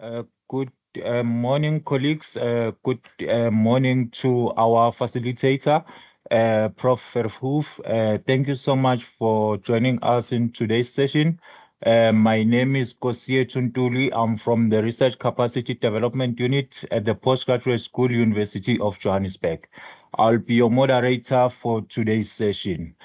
Good morning, colleagues. Good morning to our facilitator, Prof. Verhoef. Thank you so much for joining us in today's session. My name is Kosie Tuntuli. I'm from the Research Capacity Development Unit at the Postgraduate School, University of Johannesburg. I'll be your moderator for today's session.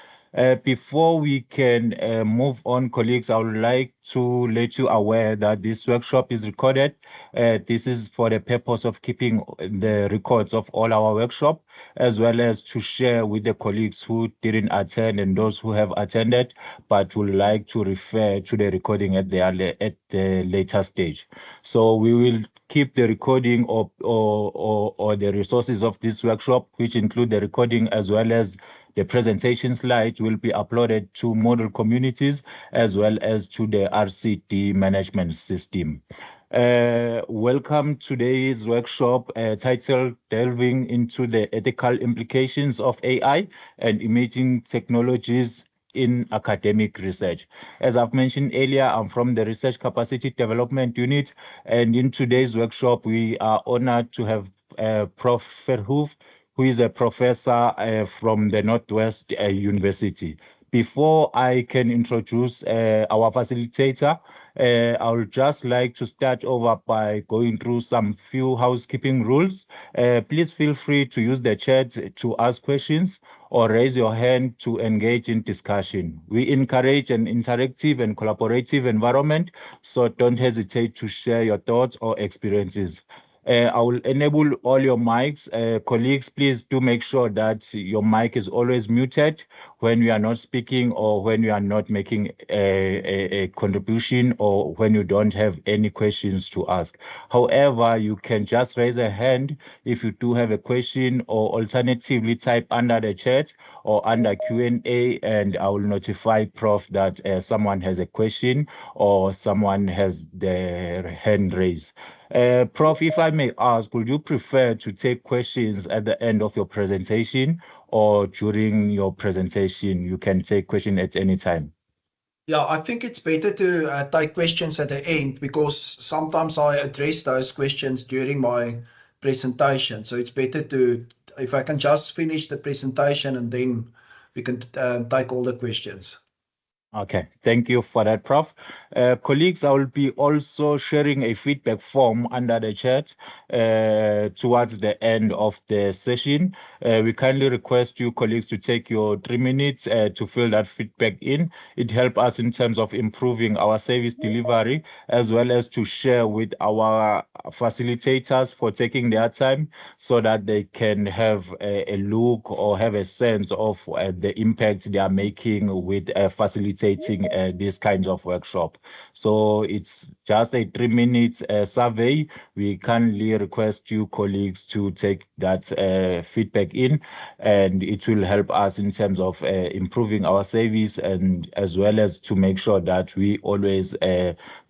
Before we can move on, colleagues, I would like to let you aware that this workshop is recorded. This is for the purpose of keeping the records of all our workshop, as well as to share with the colleagues who didn't attend and those who have attended, but would like to refer to the recording at the later stage. So we will keep the recording or the resources of this workshop, which include the recording as well as the presentation slides will be uploaded to model communities as well as to the RCD management system. Welcome to today's workshop titled Delving into the Ethical Implications of AI and Emerging Technologies in Academic Research. As I've mentioned earlier, I'm from the Research Capacity Development Unit, and in today's workshop, we are honored to have Prof. Verhoef, who is a professor from the Northwest University. Before I can introduce our facilitator, I would just like to start over by going through some few housekeeping rules. Please feel free to use the chat to ask questions or raise your hand to engage in discussion. We encourage an interactive and collaborative environment, so don't hesitate to share your thoughts or experiences. I will enable all your mics. Colleagues, please do make sure that your mic is always muted when you are not speaking or when you are not making a contribution or when you don't have any questions to ask. However, you can just raise a hand if you do have a question, or alternatively type under the chat or under Q&A, and I will notify Prof that someone has a question or someone has their hand raised. Prof, if I may ask, would you prefer to take questions at the end of your presentation or during your presentation? You can take question at any time. Yeah, I think it's better to take questions at the end because sometimes I address those questions during my presentation. So it's better to, if I can just finish the presentation and then we can take all the questions. Okay, thank you for that, Prof. Colleagues, I will be also sharing a feedback form under the chat towards the end of the session. We kindly request you, colleagues, to take your 3 minutes to fill that feedback in. It helps us in terms of improving our service delivery, as well as to share with our facilitators for taking their time so that they can have a look or have a sense of the impact they are making with facilitating these kinds of workshop. So it's just a 3 minutes survey. We kindly request you, colleagues, to take that feedback in, and it will help us in terms of improving our service and as well as to make sure that we always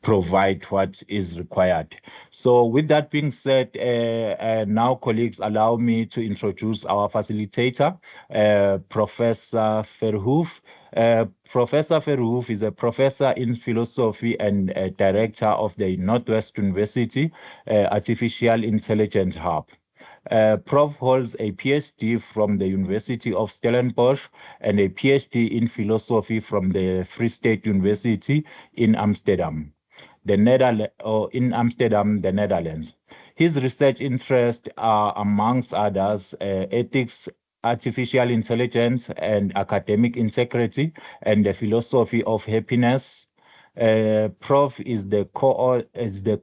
provide what is required. So with that being said, now, colleagues, allow me to introduce our facilitator, Professor Verhoef. Professor Verhoef is a professor in philosophy and director of the Northwest University Artificial Intelligence Hub. Prof holds a PhD from the University of Stellenbosch and a PhD in philosophy from the Free State University in Amsterdam, the Netherlands. His research interests are, amongst others, ethics, artificial intelligence, and academic integrity, and the philosophy of happiness. Prof is the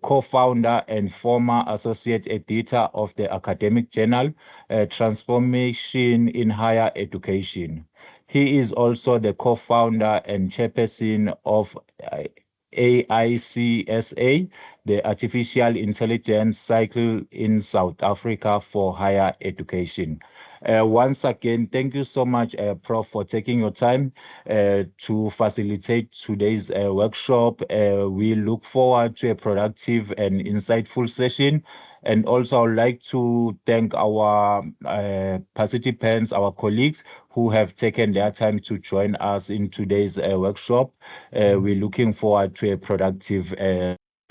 co-founder and former associate editor of the academic journal Transformation in Higher Education. He is also the co-founder and chairperson of AICSA, the Artificial Intelligence Cycle in South Africa for Higher Education. Once again, thank you so much, Prof, for taking your time to facilitate today's workshop. We look forward to a productive and insightful session. And also, I would like to thank our participants, our colleagues who have taken their time to join us in today's workshop. We're looking forward to a productive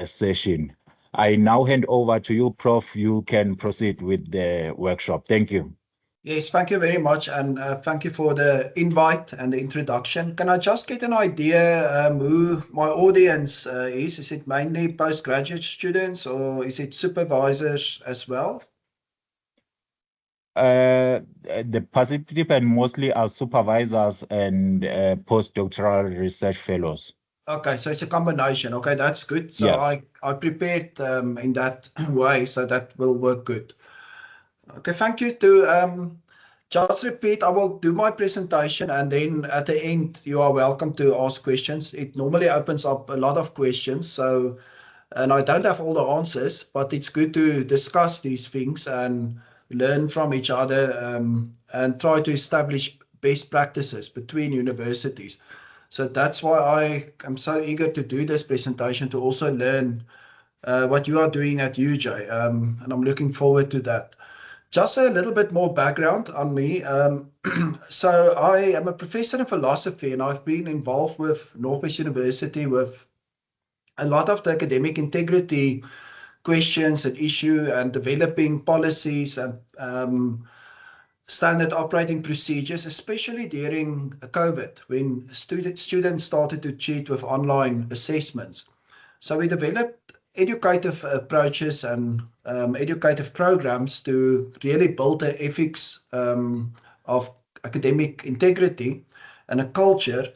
session. I now hand over to you, Prof. You can proceed with the workshop. Thank you. Yes, thank you very much, and thank you for the invite and the introduction. Can I just get an idea who my audience is? Is it mainly postgraduate students or is it supervisors as well? The participants mostly are supervisors and postdoctoral research fellows. Okay, so it's a combination. Okay, that's good. So Yes. I prepared in that way, so that will work good. Okay, thank you. To just repeat, I will do my presentation, and then at the end, you are welcome to ask questions. It normally opens up a lot of questions, so and I don't have all the answers, but it's good to discuss these things and learn from each other, and try to establish best practices between universities. So that's why I am so eager to do this presentation, to also learn what you are doing at UJ, and I'm looking forward to that. Just a little bit more background on me. So I am a professor in philosophy, and I've been involved with Northwest University with a lot of the academic integrity questions and issue, and developing policies and standard operating procedures, especially during COVID when students started to cheat with online assessments. So we developed educative approaches and educative programs to really build the ethics of academic integrity and a culture.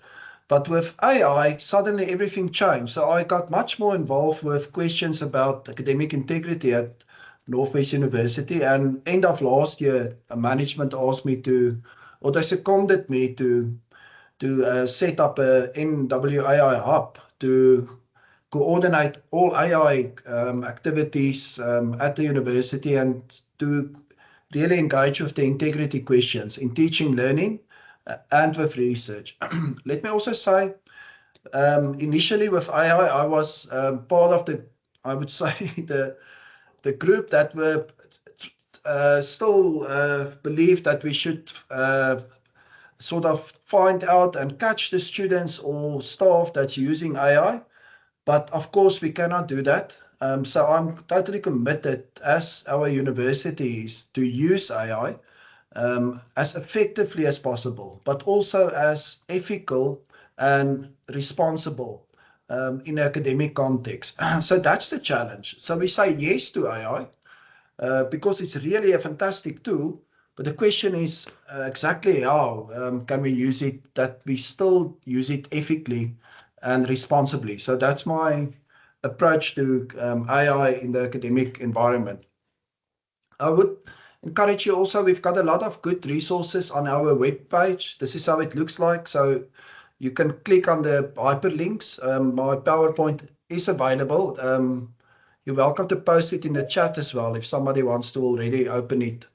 But with AI, suddenly everything changed. So I got much more involved with questions about academic integrity at Northwest University. And end of last year, management asked me to, or they seconded me to set up a NWAI hub to coordinate all AI activities at the university, and to really engage with the integrity questions in teaching, learning, and with research. Let me also say, initially with AI, I was part of the, I would say, the group that were still believe that we should sort of find out and catch the students or staff that's using AI. But of course, we cannot do that. So I'm totally committed, as our universities, to use AI as effectively as possible, but also as ethical and responsible in academic context. So that's the challenge. So we say yes to AI because it's really a fantastic tool. But the question is exactly how can we use it, that we still use it ethically and responsibly. So that's my approach to AI in the academic environment. I would encourage you also, we've got a lot of good resources on our webpage. This is how it looks like. So you can click on the hyperlinks. My PowerPoint is available. You're welcome to post it in the chat as well if somebody wants to already open it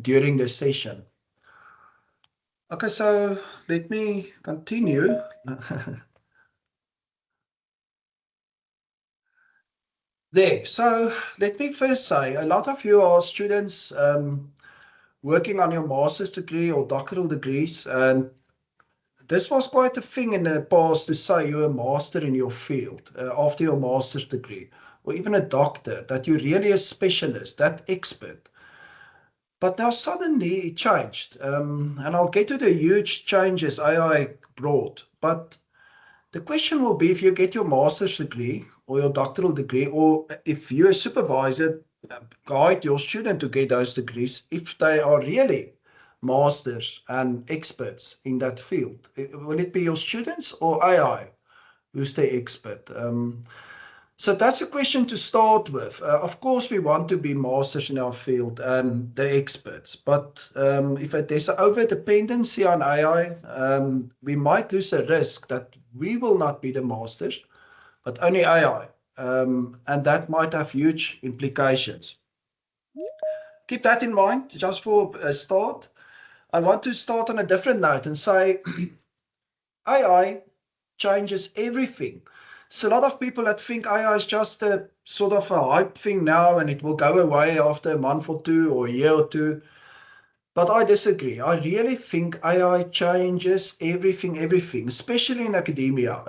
during the session. Okay, so let me continue. There. So let me first say, a lot of you are students working on your master's degree or doctoral degrees, and this was quite a thing in the past to say you're a master in your field after your master's degree, or even a doctor, that you're really a specialist, that expert. But now suddenly it changed, and I'll get to the huge changes AI brought. But the question will be, if you get your master's degree or your doctoral degree, or if you're a supervisor, guide your student to get those degrees, if they are really masters and experts in that field. Will it be your students or AI who's the expert? So that's a question to start with. Of course, we want to be masters in our field and the experts, but if there's an over dependency on AI, we might lose a risk that we will not be the masters, but only AI, and that might have huge implications. Keep that in mind. Just for a start, I want to start on a different note and say AI changes everything. So a lot of people that think AI is just a sort of a hype thing now and it will go away after a month or two or a year or two. But I disagree. I really think AI changes everything, especially in academia.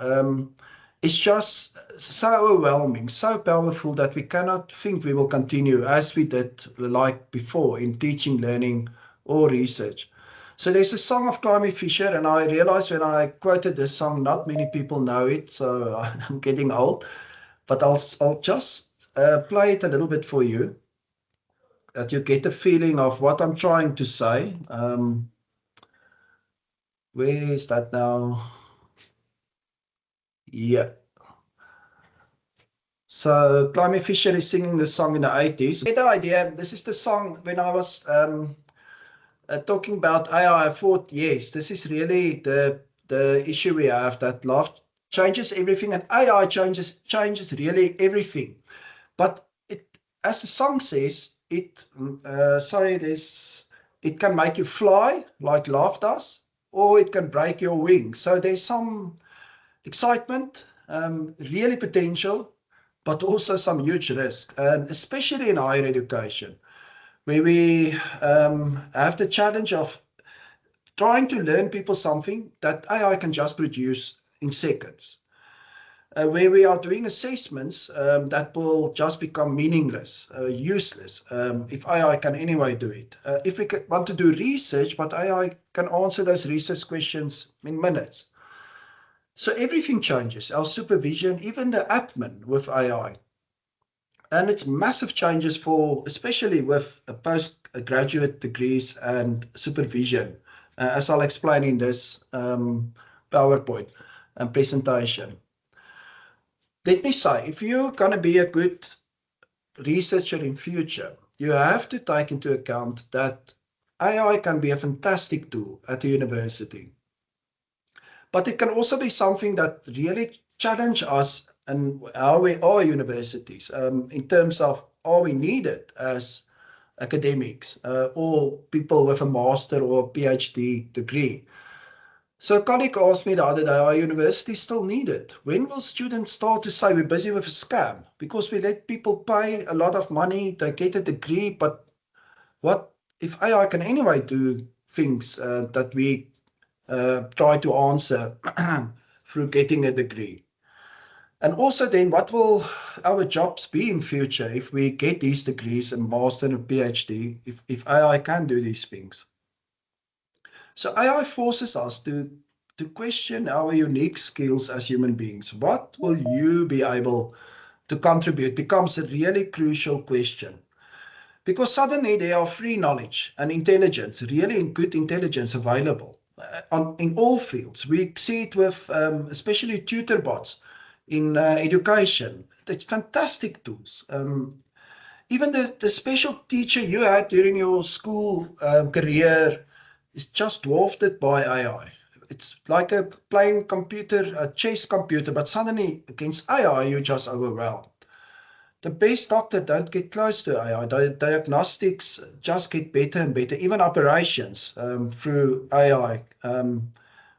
is just so overwhelming, so powerful that we cannot think we will continue as we did like before in teaching, learning, or research. So there's a song of Climie Fisher, and I realized when I quoted this song, not many people know it, so I'm getting old, but I'll just play it a little bit for you, that you get a feeling of what I'm trying to say. Where is that now? Yeah. So Climie Fisher is singing the song in the 80s. Get the idea, this is the song when I was talking about AI, I thought, yes, this is really the issue we have, that love changes everything and AI changes really everything. But it, as the song says, it it can make you fly like love does, or it can break your wings. So there's some excitement, really potential, but also some huge risk, and especially in higher education, where we have the challenge of trying to learn people something that AI can just produce in seconds. Where we are doing assessments that will just become meaningless, useless, if AI can anyway do it. If we want to do research, but AI can answer those research questions in minutes. So everything changes, our supervision, even the admin with AI. And it's massive changes for, especially with postgraduate degrees and supervision, as I'll explain in this PowerPoint and presentation. Let me say, if you're going to be a good researcher in future, you have to take into account that AI can be a fantastic tool at the university, but it can also be something that really challenge us and how we are universities, in terms of, are we needed as academics or people with a master or PhD degree? So a colleague asked me the other day, are universities still needed? When will students start to say we're busy with a scam? Because we let people pay a lot of money, they get a degree, but what if AI can anyway do things that we try to answer through getting a degree? And also then, what will our jobs be in future if we get these degrees and master and PhD, if AI can do these things? So AI forces us to question our unique skills as human beings. What will you be able to contribute becomes a really crucial question. Because suddenly there are free knowledge and intelligence, really good intelligence available in all fields. We see it with especially tutor bots in education. It's fantastic tools. Even the special teacher you had during your school career is just dwarfed by AI. It's like a playing computer, a chess computer, but suddenly against AI, you're just overwhelmed. The best doctor don't get close to AI. Diagnostics just get better and better. Even operations through AI,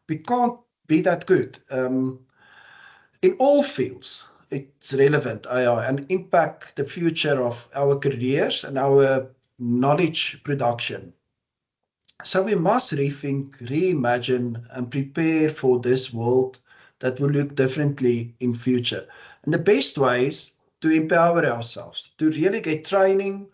we can't be that good. In all fields, it's relevant, AI, and impact the future of our careers and our knowledge production. So we must rethink, reimagine, and prepare for this world that will look differently in future. And the best way is to empower ourselves, to really get training,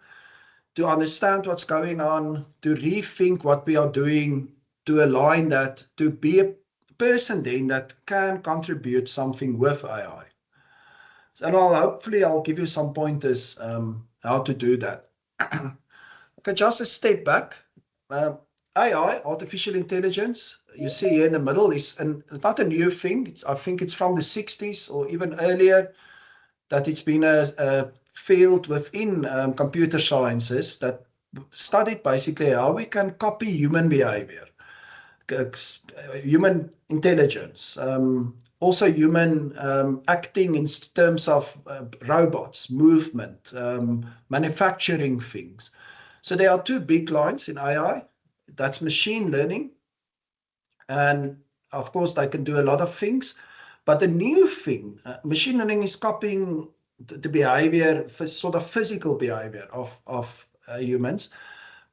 to understand what's going on, to rethink what we are doing, to align that, to be a person then that can contribute something with AI. And hopefully I'll give you some pointers how to do that. Okay, just a step back. AI, artificial intelligence, you see here in the middle is it's not a new thing. I think it's from the 60s or even earlier that it's been a field within computer sciences that studied basically how we can copy human behavior, human intelligence, also human acting in terms of robots, movement, manufacturing things. So there are two big lines in AI. That's machine learning. And of course, they can do a lot of things. But the new thing, machine learning is copying the behavior, sort of physical behavior of humans.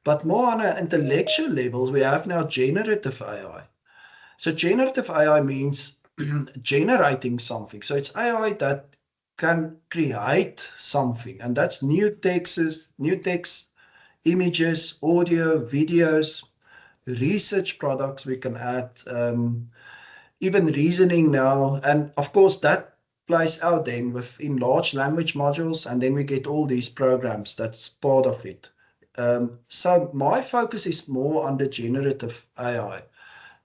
But more on an intellectual level, we have now generative AI. So generative AI means generating something. So it's AI that can create something, and that's new text, images, audio, videos, research products we can add, even reasoning now. And of course, that plays out then within large language modules, and then we get all these programs that's part of it. So my focus is more on the generative AI.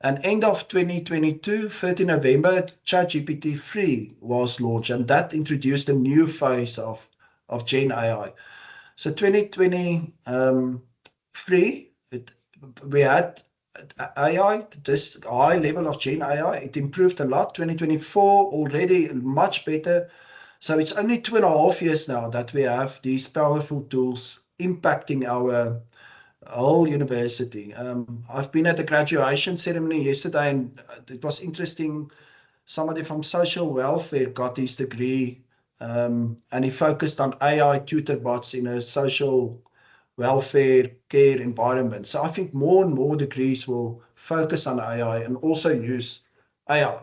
And end of 2022, 30 November, ChatGPT 3 was launched, and that introduced a new phase of Gen AI. So 2023, we had AI, this high level of Gen AI, it improved a lot. 2024, already much better. So it's only 2.5 years now that we have these powerful tools impacting our whole university. I've been at a graduation ceremony yesterday, and it was interesting. Somebody from social welfare got his degree, and he focused on AI tutor bots in a social welfare care environment. So I think more and more degrees will focus on AI and also use AI.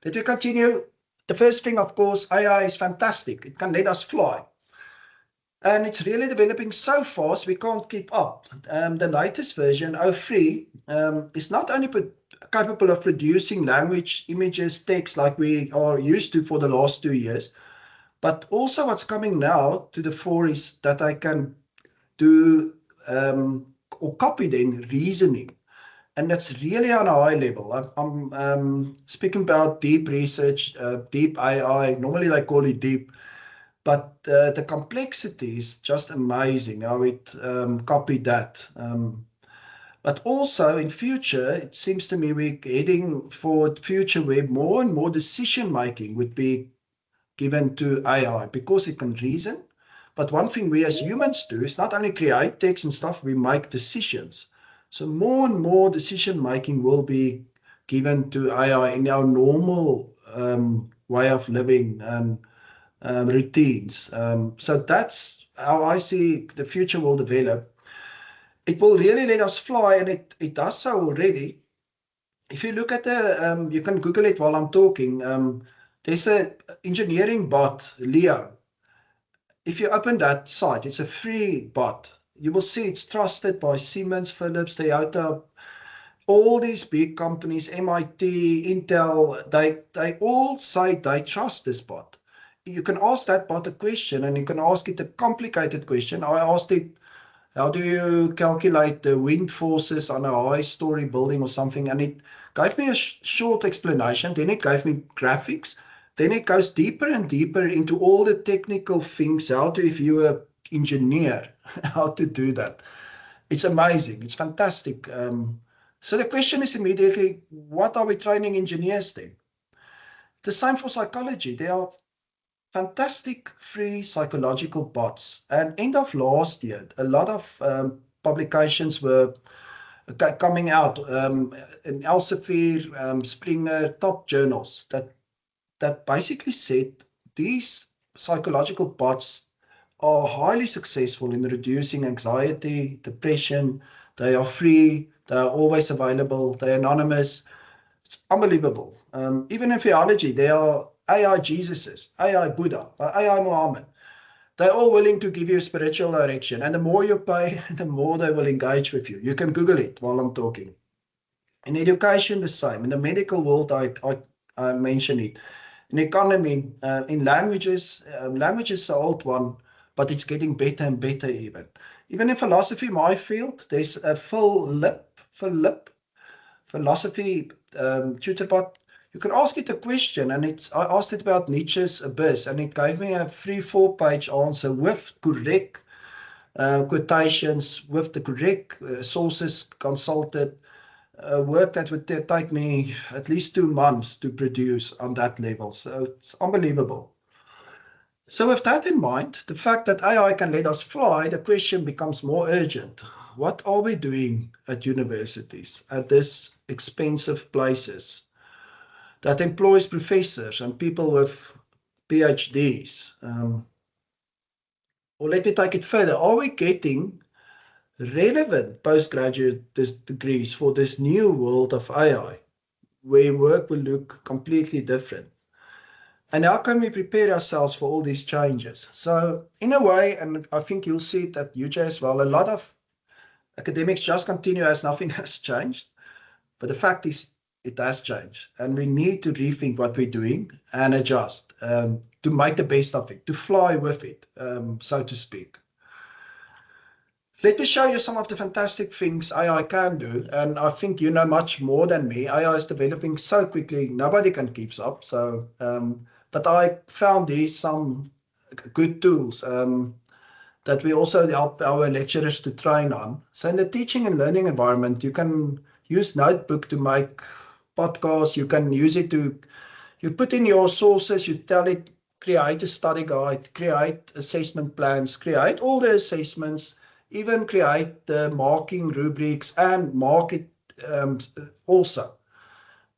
Let me continue. The first thing, of course, AI is fantastic. It can let us fly. And it's really developing so fast, we can't keep up. The latest version, 03, is not only capable of producing language, images, text like we are used to for the last 2 years, but also what's coming now to the fore is that I can do or copy then reasoning. And that's really on a high level. I'm speaking about deep research, deep AI, normally they call it deep. But the complexity is just amazing how it copied that. But also in future, it seems to me we're heading for future where more and more decision making would be given to AI because it can reason. But one thing we as humans do is not only create text and stuff, we make decisions. So more and more decision making will be given to AI in our normal way of living and routines. So that's how I see the future will develop. It will really let us fly, and it does so already. If you look at the, you can Google it while I'm talking. There's a engineering bot, Leo. If you open that site, it's a free bot. You will see it's trusted by Siemens, Philips, Toyota, all these big companies, MIT, Intel, they all say they trust this bot. You can ask that bot a question, and you can ask it a complicated question. I asked it, how do you calculate the wind forces on a high-story building or something? And it gave me a short explanation. Then it gave me graphics. Then it goes deeper and deeper into all the technical things, how to, if you're an engineer, how to do that. It's amazing. It's fantastic. So the question is immediately, what are we training engineers then? The same for psychology. There are fantastic free psychological bots. And end of last year, a lot of publications were coming out in Elsevier, Springer, top journals that basically said these psychological bots are highly successful in reducing anxiety, depression. They are free. They are always available. They're anonymous. It's unbelievable. Even in theology, there are AI Jesuses, AI Buddha, AI Muhammad. They're all willing to give you spiritual direction. And the more you pay, the more they will engage with you. You can Google it while I'm talking. In education, the same. In the medical world, I mention it. In economy, in languages, language is the old one, but it's getting better and better even. Even in philosophy, my field, there's a Philip philosophy tutorbot. You can ask it a question, and I asked it about Nietzsche's Abyss, and it gave me a 3-4 page answer with correct quotations, with the correct sources consulted. Work that would take me at least 2 months to produce on that level. So it's unbelievable. So with that in mind, the fact that AI can let us fly, the question becomes more urgent. What are we doing at universities, at these expensive places that employs professors and people with PhDs? Or let me take it further. Are we getting relevant postgraduate degrees for this new world of AI? where work will look completely different. And how can we prepare ourselves for all these changes? So in a way, and I think you'll see it at UJ as well, a lot of academics just continue as nothing has changed. But the fact is, it has changed. And we need to rethink what we're doing and adjust to make the best of it, to fly with it, so to speak. Let me show you some of the fantastic things AI can do. And I think you know much more than me. AI is developing so quickly, nobody can keep up. So, but I found these some good tools that we also help our lecturers to train on. So in the teaching and learning environment, you can use Notebook to make podcasts. You can use it to, you put in your sources, you tell it, create a study guide, create assessment plans, create all the assessments, even create the marking rubrics and mark it also.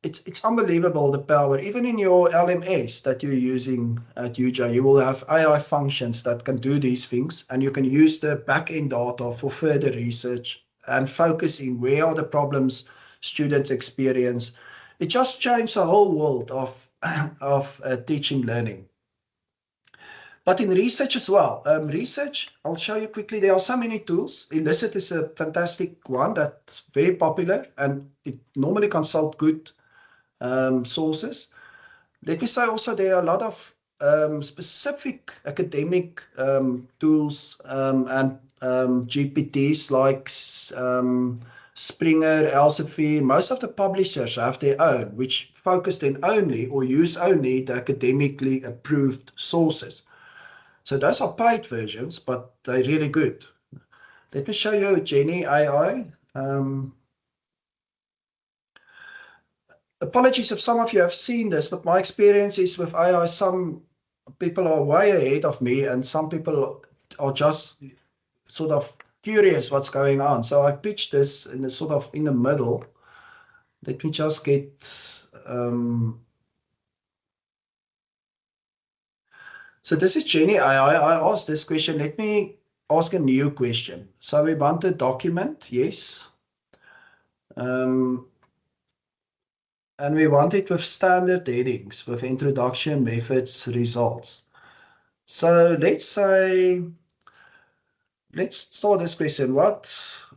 It's unbelievable, the power. Even in your LMS that you're using at UJ, you will have AI functions that can do these things, and you can use the back-end data for further research and focus in where are the problems students experience. It just changed the whole world of teaching learning. But in research as well, research, I'll show you quickly, there are so many tools. Elicit is a fantastic one that's very popular, and it normally consult good sources. Let me say also there are a lot of specific academic tools and GPTs like Springer, Elsevier. Most of the publishers have their own, which focus in only or use only the academically approved sources. So those are paid versions, but they're really good. Let me show you Jenny AI. Apologies if some of you have seen this, but my experience is with AI, some people are way ahead of me and some people are just sort of curious what's going on. So I pitched this in the sort of in the middle. Let me just get so this is Jenny AI. I asked this question. Let me ask a new question. So we want a document, yes. And we want it with standard headings, with introduction, methods, results. So let's say, let's start this question. What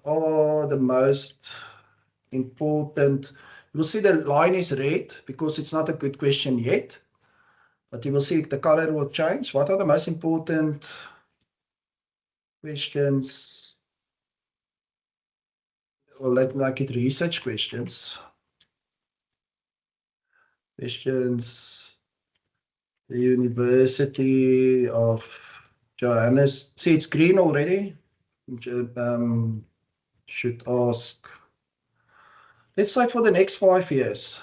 are the most important? You will see the line is red because it's not a good question yet, but you will see the color will change. What are the most important questions? Or let's make it research questions. Questions. The University of Johannesburg. See, it's green already. Should ask. Let's say for the next 5 years.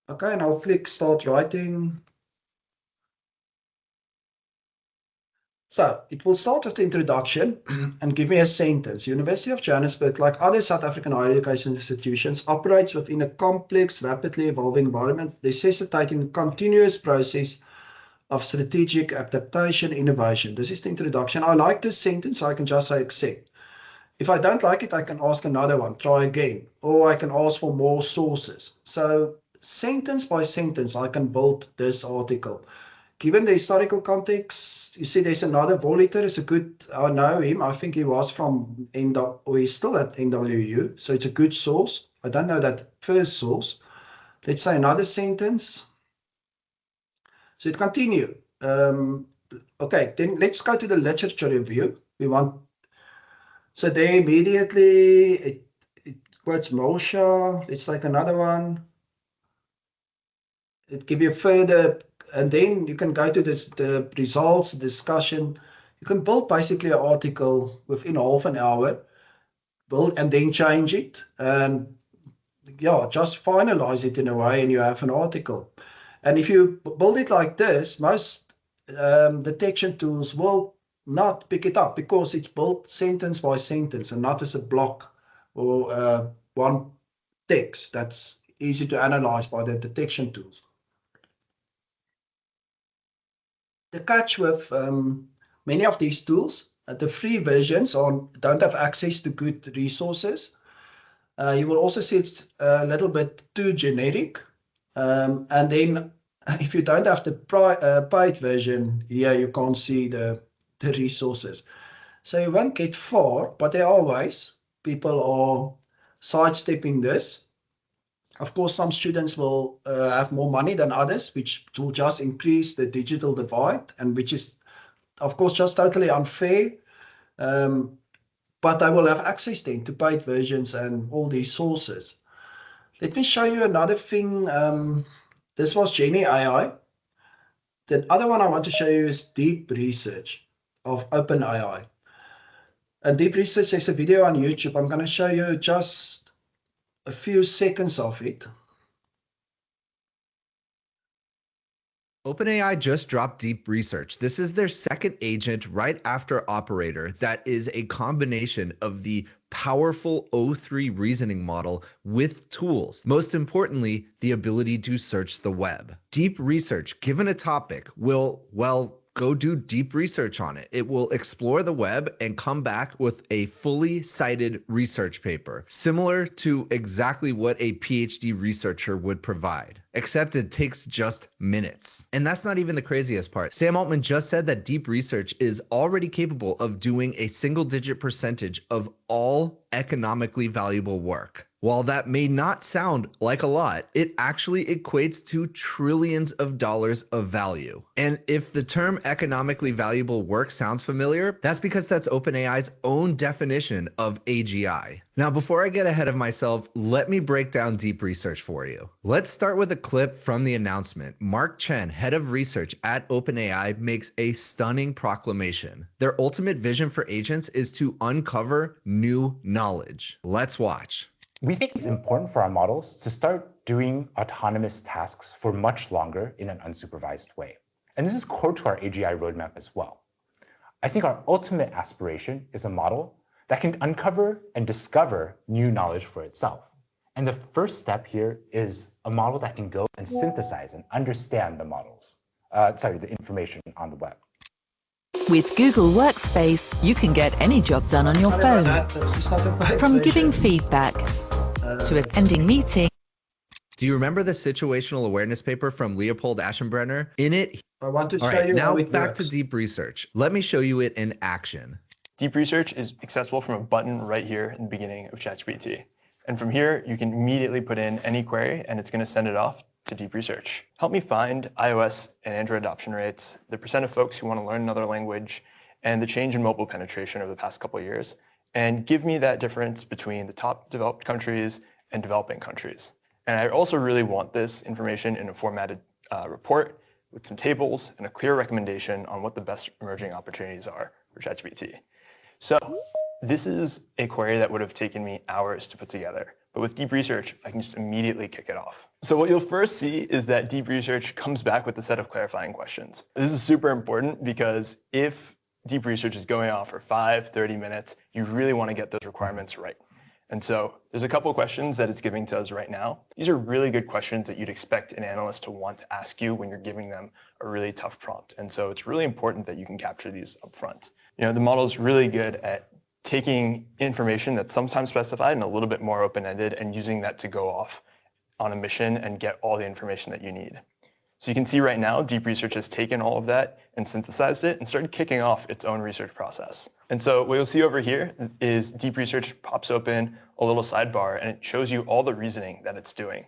Okay, and I'll click start writing. So it will start with the introduction and give me a sentence. University of Johannesburg, like other South African higher education institutions, operates within a complex, rapidly evolving environment, necessitating a continuous process of strategic adaptation, innovation. This is the introduction. I like this sentence, so I can just say accept. If I don't like it, I can ask another one, try again, or I can ask for more sources. So sentence by sentence, I can build this article. Given the historical context, you see there's another Voliter, is a good, I know him, I think he was from, or he's still at NWU, so it's a good source. I don't know that first source. Let's say another sentence. So it continue. Okay, then let's go to the literature review. We want, so there immediately it quotes Moshe. Let's take another one. It give you further, and then you can go to this, the results, discussion. You can build basically an article within half an hour, build and then change it, and yeah, just finalize it in a way, and you have an article. And if you build it like this, most detection tools will not pick it up because it's built sentence by sentence and not as a block or one text that's easy to analyze by the detection tools. The catch with many of these tools, the free versions don't have access to good resources. You will also see it's a little bit too generic. And then if you don't have the paid version here, you can't see the resources. So you won't get far, but there are ways. People are sidestepping this. Of course, some students will have more money than others, which will just increase the digital divide, and which is, of course, just totally unfair. But they will have access then to paid versions and all these sources. Let me show you another thing. This was Genie AI. The other one I want to show you is Deep Research of OpenAI. And Deep Research is a video on YouTube. I'm going to show you just a few seconds of it. OpenAI just dropped Deep Research. This is their second agent right after Operator that is a combination of the powerful O3 reasoning model with tools. Most importantly, the ability to search the web. Deep Research, given a topic, will, well, go do deep research on it. It will explore the web and come back with a fully cited research paper, similar to exactly what a PhD researcher would provide, except it takes just minutes. And that's not even the craziest part. Sam Altman just said that Deep Research is already capable of doing a single-digit percentage of all economically valuable work. While that may not sound like a lot, it actually equates to trillions of dollars of value. And if the term economically valuable work sounds familiar, that's because that's OpenAI's own definition of AGI. Now, before I get ahead of myself, let me break down Deep Research for you. Let's start with a clip from the announcement. Mark Chen, head of research at OpenAI, makes a stunning proclamation. Their ultimate vision for agents is to uncover new knowledge. Let's watch. We think it's important for our models to start doing autonomous tasks for much longer in an unsupervised way. And this is core to our AGI roadmap as well. I think our ultimate aspiration is a model that can uncover and discover new knowledge for itself. And the first step here is a model that can go and synthesize and understand the the information on the web. With Google Workspace, you can get any job done on your phone. From giving feedback to attending meetings. Do you remember the situational awareness paper from Leopold Aschenbrenner? In it, I want to show all right, you now how it back works. to Deep Research. Let me show you it in action. Deep Research is accessible from a button right here in the beginning of ChatGPT. And from here, you can immediately put in any query, and it's going to send it off to Deep Research. Help me find iOS and Android adoption rates, the percent of folks who want to learn another language, and the change in mobile penetration over the past couple of years. And give me that difference between the top developed countries and developing countries. And I also really want this information in a formatted report with some tables and a clear recommendation on what the best emerging opportunities are for ChatGPT. So this is a query that would have taken me hours to put together. But with Deep Research, I can just immediately kick it off. So what you'll first see is that Deep Research comes back with a set of clarifying questions. This is super important because if Deep Research is going off for 30 minutes, you really want to get those requirements right. And so there's a couple of questions that it's giving to us right now. These are really good questions that you'd expect an analyst to want to ask you when you're giving them a really tough prompt. And so it's really important that you can capture these up front. You know, the model is really good at taking information that's sometimes specified and a little bit more open-ended and using that to go off on a mission and get all the information that you need. So you can see right now, Deep Research has taken all of that and synthesized it and started kicking off its own research process. And so what you'll see over here is Deep Research pops open a little sidebar and it shows you all the reasoning that it's doing.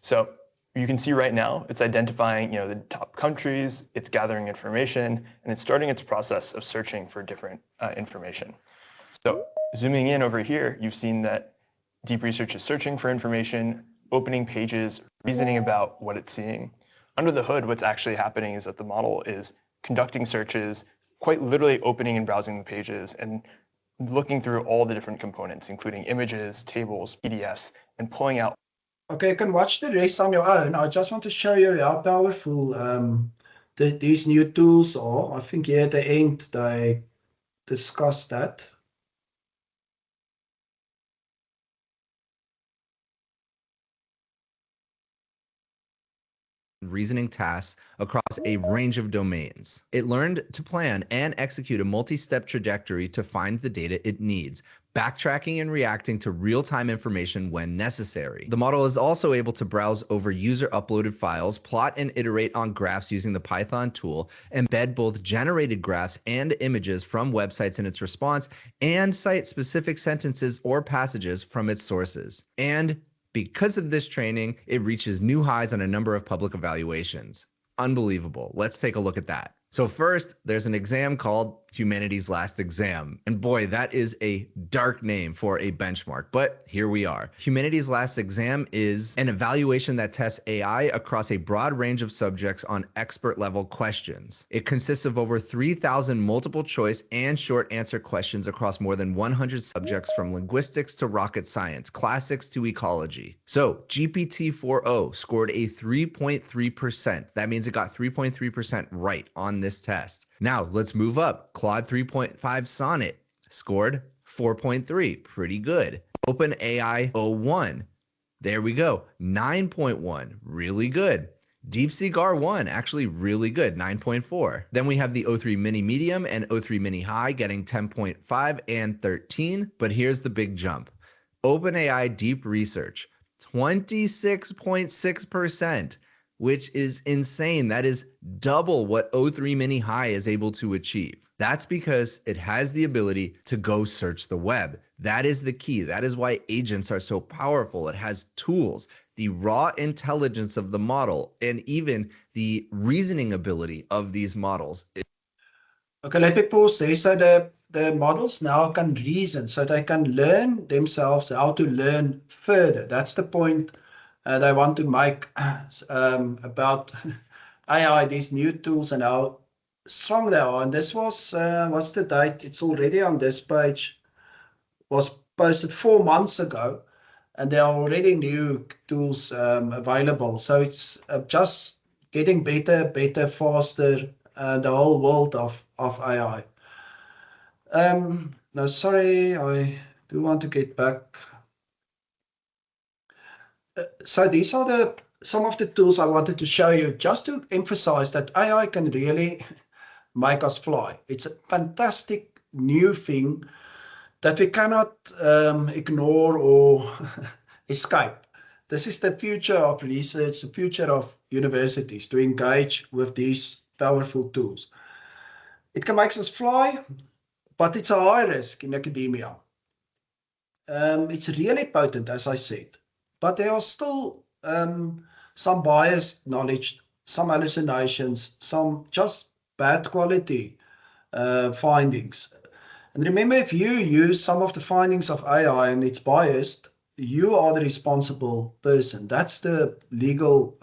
So you can see right now, it's identifying the top countries, it's gathering information, and it's starting its process of searching for different information. So zooming in over here, you've seen that Deep Research is searching for information, opening pages, reasoning about what it's seeing. Under the hood, what's actually happening is that the model is conducting searches, quite literally opening and browsing the pages and looking through all the different components, including images, tables, PDFs, and pulling out. Okay, you can watch the rest on your own. I just want to show you how powerful these new tools are. I think here at the end they discuss that. Reasoning tasks across a range of domains. It learned to plan and execute a multi-step trajectory to find the data it needs, backtracking and reacting to real-time information when necessary. The model is also able to browse over user-uploaded files, plot and iterate on graphs using the Python tool, embed both generated graphs and images from websites in its response, and cite specific sentences or passages from its sources. And because of this training, it reaches new highs on a number of public evaluations. Unbelievable. Let's take a look at that. So first, there's an exam called Humanity's Last Exam. And boy, that is a dark name for a benchmark, but here we are. Humanity's Last Exam is an evaluation that tests AI across a broad range of subjects on expert level questions. It consists of over 3,000 multiple choice and short answer questions across more than 100 subjects, from linguistics to rocket science, classics to ecology. So GPT-4o scored a 3.3%. That means it got 3.3% right on this test. Now let's move up. Claude 3.5 Sonnet scored 4.3, pretty good. OpenAI O1, there we go, 9.1, really good. DeepSeek R1, actually really good, 9.4. Then we have the O3 Mini Medium and O3 Mini High getting 10.5 and 13, but here's the big jump. OpenAI Deep Research, 26.6%. which is insane. That is double what O3 Mini High is able to achieve. That's because it has the ability to go search the web. That is the key. That is why agents are so powerful. It has tools, the raw intelligence of the model, and even the reasoning ability of these models. Okay, let me pause there. So the models now can reason, so they can learn themselves how to learn further. That's the point they want to make about AI, these new tools, and how strong they are. And this was, what's the date? It's already on this page. Was posted 4 months ago, and there are already new tools available. So it's just getting better, faster, the whole world of AI. No, sorry, I do want to get back. So these are some of the tools I wanted to show you, just to emphasize that AI can really make us fly. It's a fantastic new thing that we cannot ignore or escape. This is the future of research, the future of universities, to engage with these powerful tools. It can make us fly, but it's a high risk in academia. It's really potent, as I said. But there are still some biased knowledge, some hallucinations, some just bad quality findings. And remember, if you use some of the findings of AI and it's biased, you are the responsible person. That's the legal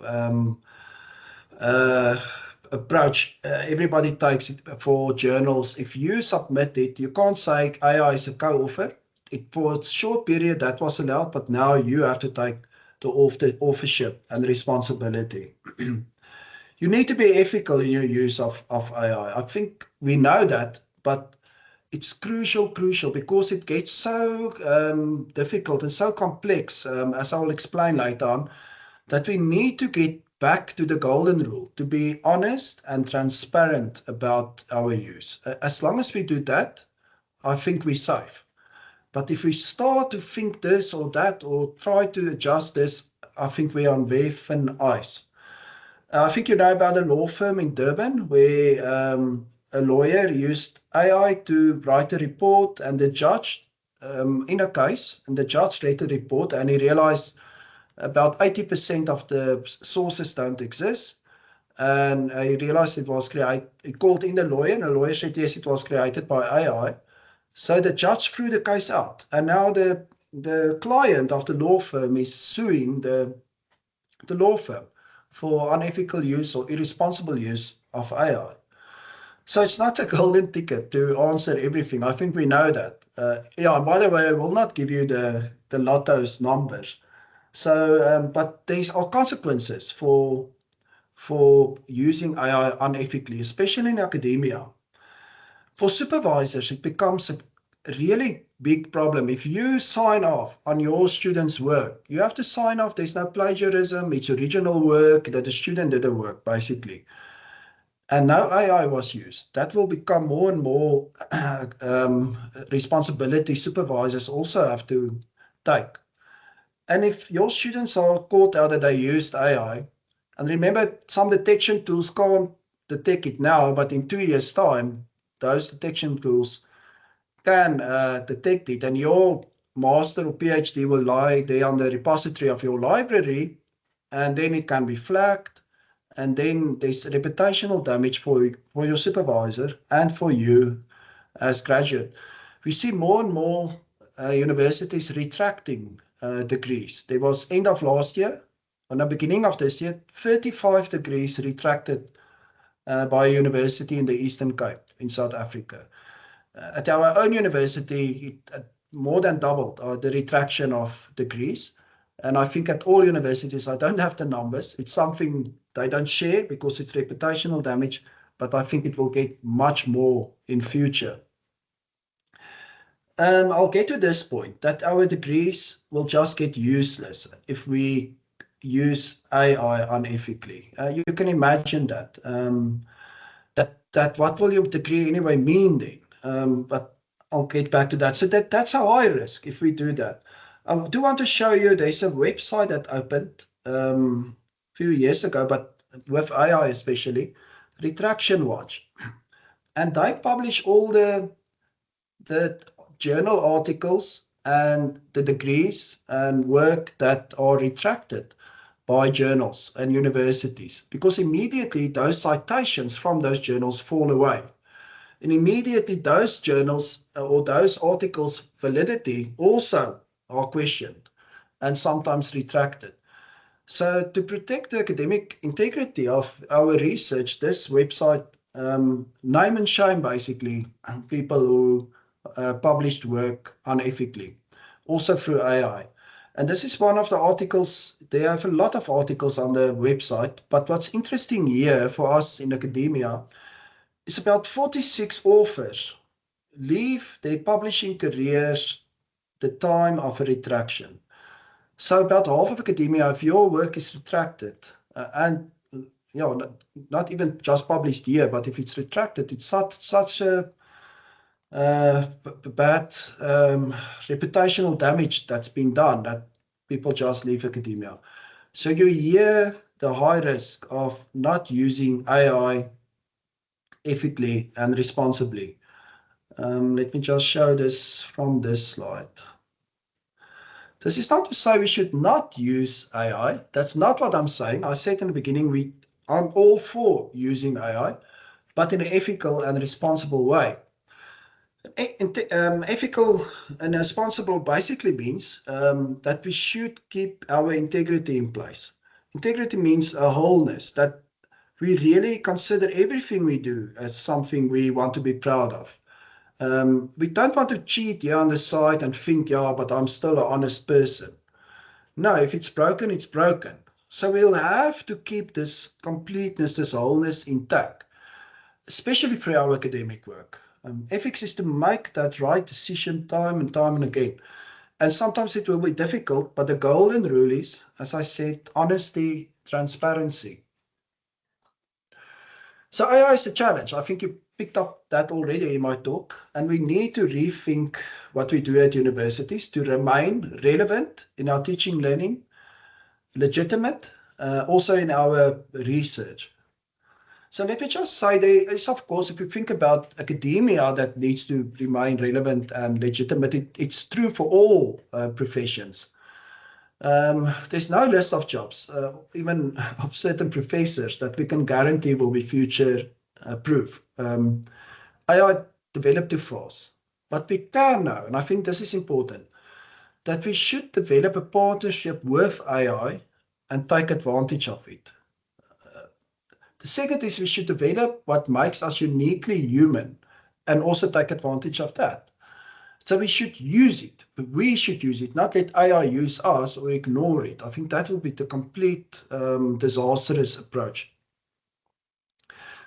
approach everybody takes it for journals. If you submit it, you can't say AI is a co-author. For a short period that was allowed, but now you have to take the authorship and responsibility. You need to be ethical in your use of AI. I think we know that, but it's crucial because it gets so difficult and so complex, as I will explain later on, that we need to get back to the golden rule, to be honest and transparent about our use. As long as we do that, I think we're safe. But if we start to think this or that, or try to adjust this, I think we are on very thin ice. I think you know about a law firm in Durban where a lawyer used AI to write a report, and the judge in a case, and the judge read the report and he realized about 80% of the sources don't exist. And he realized it was created, he called in the lawyer, and the lawyer said, yes, it was created by AI. So the judge threw the case out, and now the client of the law firm is suing the law firm for unethical use or irresponsible use of AI. So it's not a golden ticket to answer everything. I think we know that. Yeah, by the way, I will not give you the Lotto's numbers. So, but these are consequences for using AI unethically, especially in academia. For supervisors, it becomes a really big problem. If you sign off on your student's work, you have to sign off. There's no plagiarism. It's original work that the student did the work, basically. and no AI was used. That will become more and more responsibility supervisors also have to take. And if your students are caught out that they used AI, and remember, some detection tools can't detect it now, but in 2 years' time, those detection tools can detect it, and your master or PhD will lie there on the repository of your library, and then it can be flagged, and then there's reputational damage for your supervisor and for you as graduate. We see more and more universities retracting degrees. There was end of last year, on the beginning of this year, 35 degrees retracted by a university in the Eastern Cape in South Africa. At our own university, it more than doubled the retraction of degrees. And I think at all universities, I don't have the numbers. It's something they don't share because it's reputational damage, but I think it will get much more in future. I'll get to this point, that our degrees will just get useless if we use AI unethically. You can imagine that. That what will your degree anyway mean then? But I'll get back to that. So that's a high risk if we do that. I do want to show you, there's a website that opened a few years ago, but with AI especially, Retraction Watch. And they publish all the journal articles and the degrees and work that are retracted by journals and universities, because immediately those citations from those journals fall away. And immediately those journals or those articles' validity also are questioned and sometimes retracted. So to protect the academic integrity of our research, this website, name and shame basically people who published work unethically, also through AI. And this is one of the articles. They have a lot of articles on the website, but what's interesting here for us in academia is about 46 authors leave their publishing careers the time of a retraction. So about half of academia, if your work is retracted, and not even just published here, but if it's retracted, it's such a bad reputational damage that's been done that people just leave academia. So you hear the high risk of not using AI ethically and responsibly. Let me just show this from this slide. This is not to say we should not use AI. That's not what I'm saying. I said in the beginning, I'm all for using AI, but in an ethical and responsible way. Ethical and responsible basically means that we should keep our integrity in place. Integrity means a wholeness, that we really consider everything we do as something we want to be proud of. We don't want to cheat here on the side and think, yeah, but I'm still an honest person. No, if it's broken, it's broken. So we'll have to keep this completeness, this wholeness intact, especially through our academic work. Ethics is to make that right decision time and again. And sometimes it will be difficult, but the golden rule is, as I said, honesty, transparency. So AI is a challenge. I think you picked up that already in my talk, and we need to rethink what we do at universities to remain relevant in our teaching, learning, legitimate, also in our research. So let me just say, there is, of course, if you think about academia that needs to remain relevant and legitimate, it's true for all professions. There's no list of jobs, even of certain professors, that we can guarantee will be future proof. AI developed too fast, but we can know, and I think this is important, that we should develop a partnership with AI and take advantage of it. The second is we should develop what makes us uniquely human and also take advantage of that. So we should use it, but we should use it, not let AI use us or ignore it. I think that will be the complete disastrous approach.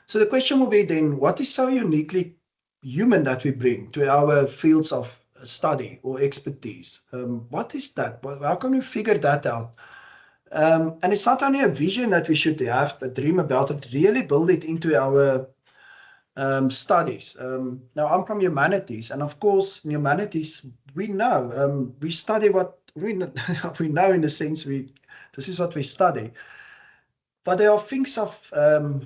So the question will be then, what is so uniquely human that we bring to our fields of study or expertise? What is that? How can we figure that out? And it's not only a vision that we should have, a dream about it, really build it into our studies. Now, I'm from humanities, and of course, in humanities, we know, we study what we know, we know in the sense this is what we study. But there are things of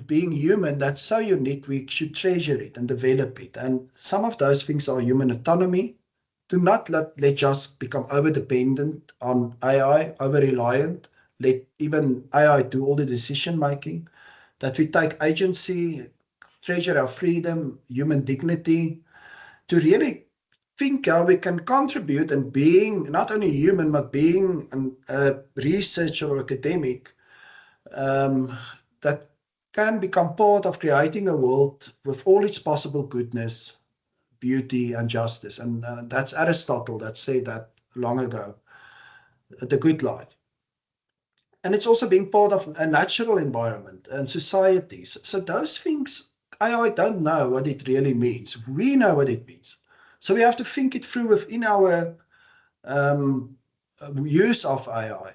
being human that's so unique, we should treasure it and develop it. And some of those things are human autonomy. Do not let just become over-dependent on AI, over-reliant. Let even AI do all the decision making. That we take agency, treasure our freedom, human dignity, to really think how we can contribute and being not only human, but being a researcher or academic that can become part of creating a world with all its possible goodness, beauty, and justice. And that's Aristotle that said that long ago, the good life. And it's also being part of a natural environment and societies. So those things, I don't know what it really means. We know what it means. So we have to think it through within our use of AI.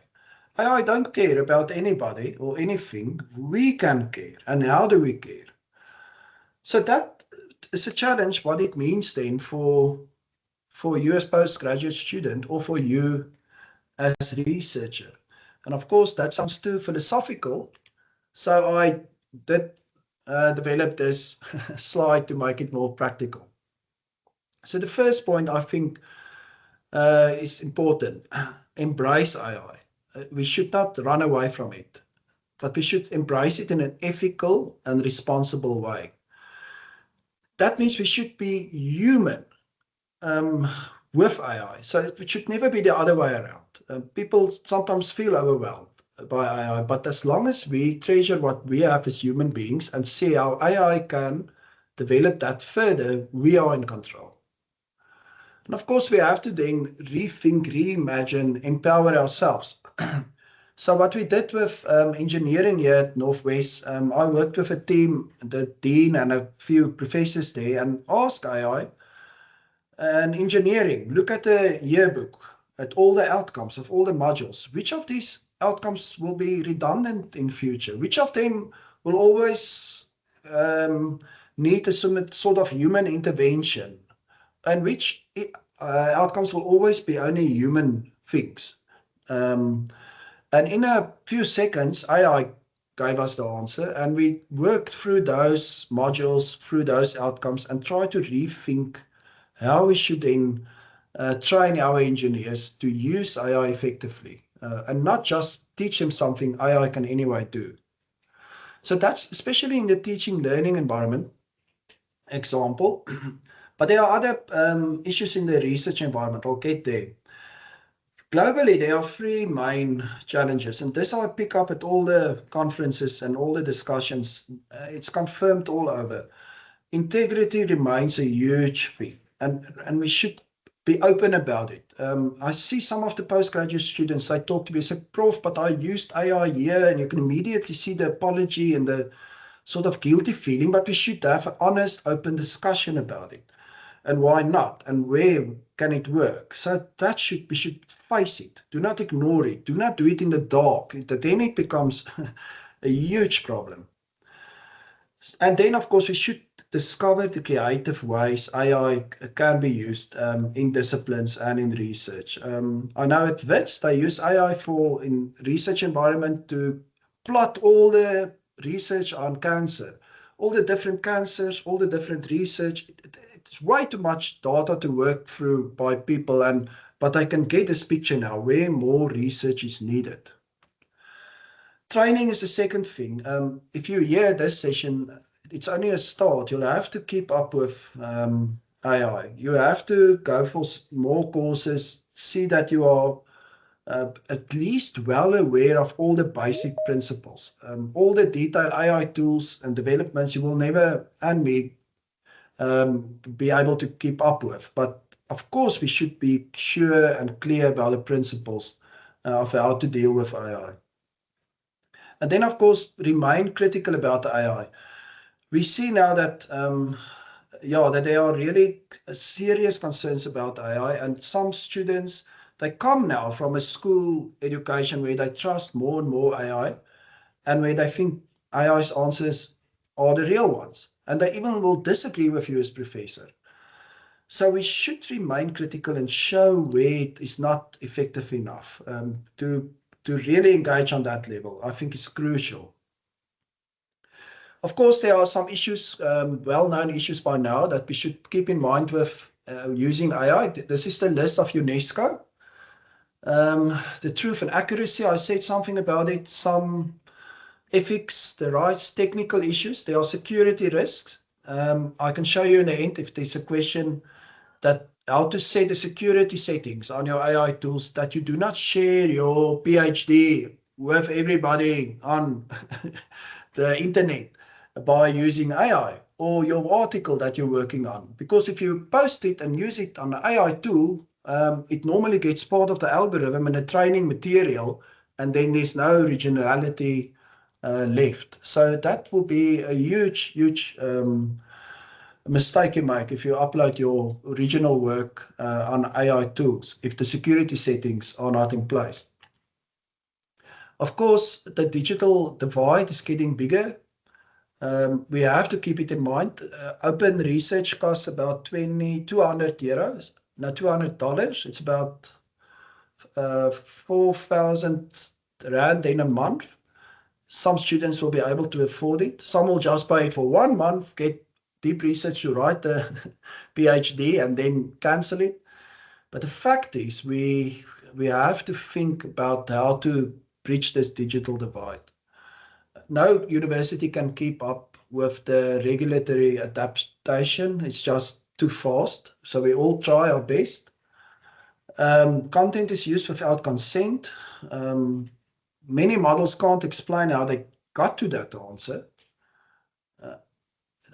AI don't care about anybody or anything. We can care. And how do we care? So that is a challenge, what it means then for you as postgraduate student or for you as researcher. And of course, that sounds too philosophical. So I did develop this slide to make it more practical. So the first point I think is important. Embrace AI. We should not run away from it, but we should embrace it in an ethical and responsible way. That means we should be human with AI. So it should never be the other way around. People sometimes feel overwhelmed by AI, but as long as we treasure what we have as human beings and see how AI can develop that further, we are in control. And of course, we have to then rethink, reimagine, empower ourselves. So what we did with engineering here at Northwest, I worked with a team, the dean and a few professors there, and asked AI and engineering, look at the yearbook, at all the outcomes of all the modules. Which of these outcomes will be redundant in future? Which of them will always need a sort of human intervention? And which outcomes will always be only human things? And in a few seconds, AI gave us the answer, and we worked through those modules, through those outcomes, and tried to rethink how we should then train our engineers to use AI effectively, and not just teach them something AI can anyway do. So that's especially in the teaching learning environment example. But there are other issues in the research environment. I'll get there. Globally, there are three main challenges, and this I pick up at all the conferences and all the discussions. It's confirmed all over. Integrity remains a huge thing, and we should be open about it. I see some of the postgraduate students, they talk to me, say, Prof, but I used AI here, and you can immediately see the apology and the sort of guilty feeling, but we should have an honest, open discussion about it. And why not? And where can it work? So that we should face it. Do not ignore it. Do not do it in the dark. Then it becomes a huge problem. And then, of course, we should discover the creative ways AI can be used in disciplines and in research. I know at WITS, they use AI in research environment to plot all the research on cancer, all the different cancers, all the different research. It's way too much data to work through by people, but I can get this picture now where more research is needed. Training is the second thing. If you hear this session, it's only a start. You'll have to keep up with AI. You have to go for more courses, see that you are at least well aware of all the basic principles. All the detailed AI tools and developments you will never, and me, be able to keep up with. But of course, we should be sure and clear about the principles of how to deal with AI. And then, of course, remain critical about AI. We see now that, that there are really serious concerns about AI, and some students, they come now from a school education where they trust more and more AI, and where they think AI's answers are the real ones. And they even will disagree with you as professor. So we should remain critical and show where it is not effective enough to really engage on that level. I think it's crucial. Of course, there are some issues, well-known issues by now, that we should keep in mind with using AI. This is the list of UNESCO. The truth and accuracy, I said something about it. Some ethics, the rights, technical issues. There are security risks. I can show you in the end if there's a question that how to set the security settings on your AI tools, that you do not share your PhD with everybody on the internet by using AI, or your article that you're working on. Because if you post it and use it on an AI tool, it normally gets part of the algorithm and the training material, and then there's no originality left. So that will be a huge mistake you make if you upload your original work on AI tools, if the security settings are not in place. Of course, the digital divide is getting bigger. We have to keep it in mind. Open research costs about 200 euros, no, $200. It's about 4,000 Rand in a month. Some students will be able to afford it. Some will just pay it for 1 month, get deep research to write the PhD and then cancel it. But the fact is, we have to think about how to bridge this digital divide. No university can keep up with the regulatory adaptation. It's just too fast. So we all try our best. Content is used without consent. Many models can't explain how they got to that answer.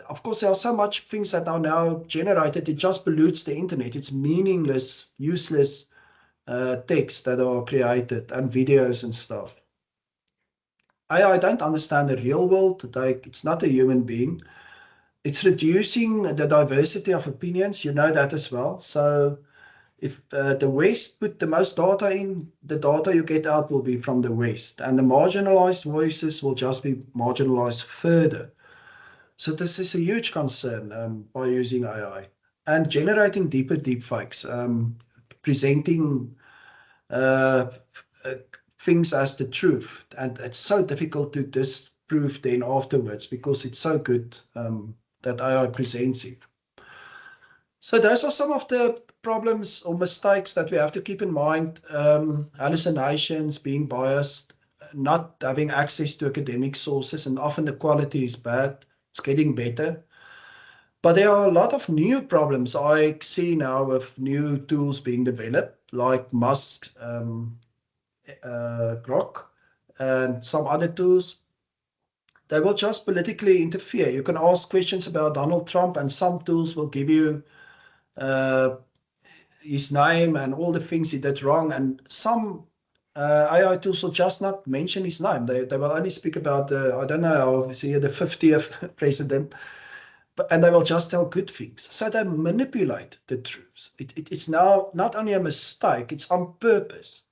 Of course, there are so much things that are now generated, it just pollutes the internet. It's meaningless, useless texts that are created and videos and stuff. AI don't understand the real world. It's not a human being. It's reducing the diversity of opinions. You know that as well. So if the West put the most data in, the data you get out will be from the West. And the marginalized voices will just be marginalized further. So this is a huge concern by using AI. And generating deeper deepfakes, presenting things as the truth. And it's so difficult to disprove then afterwards because it's so good that AI presents it. So those are some of the problems or mistakes that we have to keep in mind. Hallucinations, being biased, not having access to academic sources, and often the quality is bad. It's getting better. But there are a lot of new problems I see now with new tools being developed, like Musk, Grok, and some other tools. They will just politically interfere. You can ask questions about Donald Trump, and some tools will give you his name and all the things he did wrong. And some AI tools will just not mention his name. They will only speak about I don't know, the 50th president, and they will just tell good things. So they manipulate the truths. It's now not only a mistake, it's on purpose.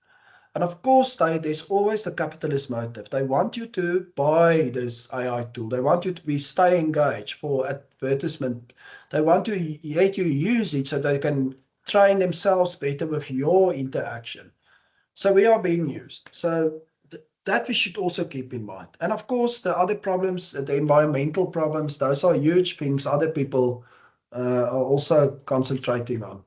And of course, there's always the capitalist motive. They want you to buy this AI tool. They want you to stay engaged for advertisement. They want to let you use it so they can train themselves better with your interaction. So we are being used. So that we should also keep in mind. And of course, the other problems, the environmental problems, those are huge things other people are also concentrating on.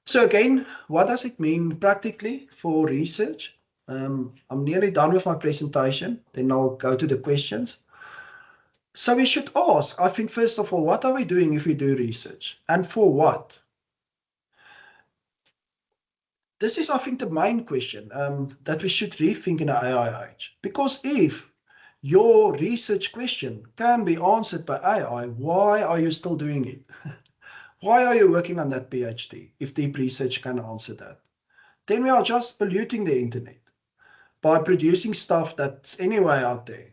So again, what does it mean practically for research? I'm nearly done with my presentation, then I'll go to the questions. So we should ask, I think, first of all, what are we doing if we do research, and for what? This is, I think, the main question that we should rethink in the AI age. Because if your research question can be answered by AI, why are you still doing it? Why are you working on that PhD if deep research can answer that? Then we are just polluting the internet by producing stuff that's anyway out there.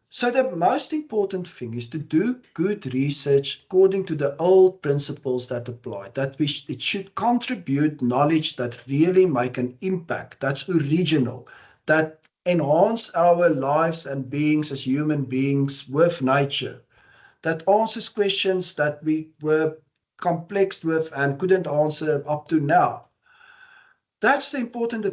So the most important thing is to do good research according to the old principles that apply, that it should contribute knowledge that really make an impact, that's original, that enhance our lives and beings as human beings with nature, that answers questions that we were complex with and couldn't answer up to now. That's the important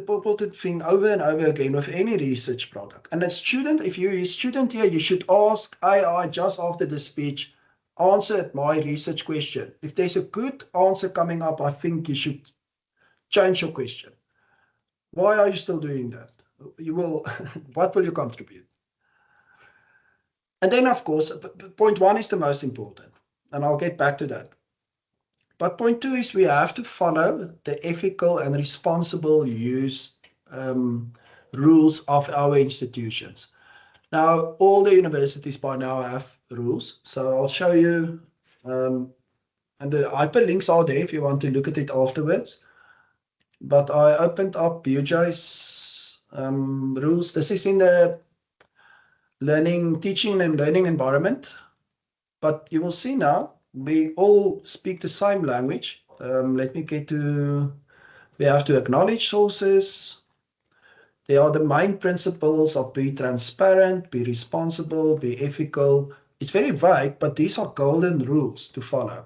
thing over and over again with any research product. And a student, if you're a student here, you should ask AI just after the speech, answer my research question. If there's a good answer coming up, I think you should change your question. Why are you still doing that? You will, what will you contribute? And then, of course, point 1 is the most important, and I'll get back to that. But point 2 is we have to follow the ethical and responsible use rules of our institutions. Now, all the universities by now have rules. So I'll show you, and the hyperlinks are there if you want to look at it afterwards. But I opened up UJ's rules. This is in the teaching and learning environment. But you will see now, we all speak the same language. Let me get to, we have to acknowledge sources. They are the main principles of be transparent, be responsible, be ethical. It's very vague, but these are golden rules to follow.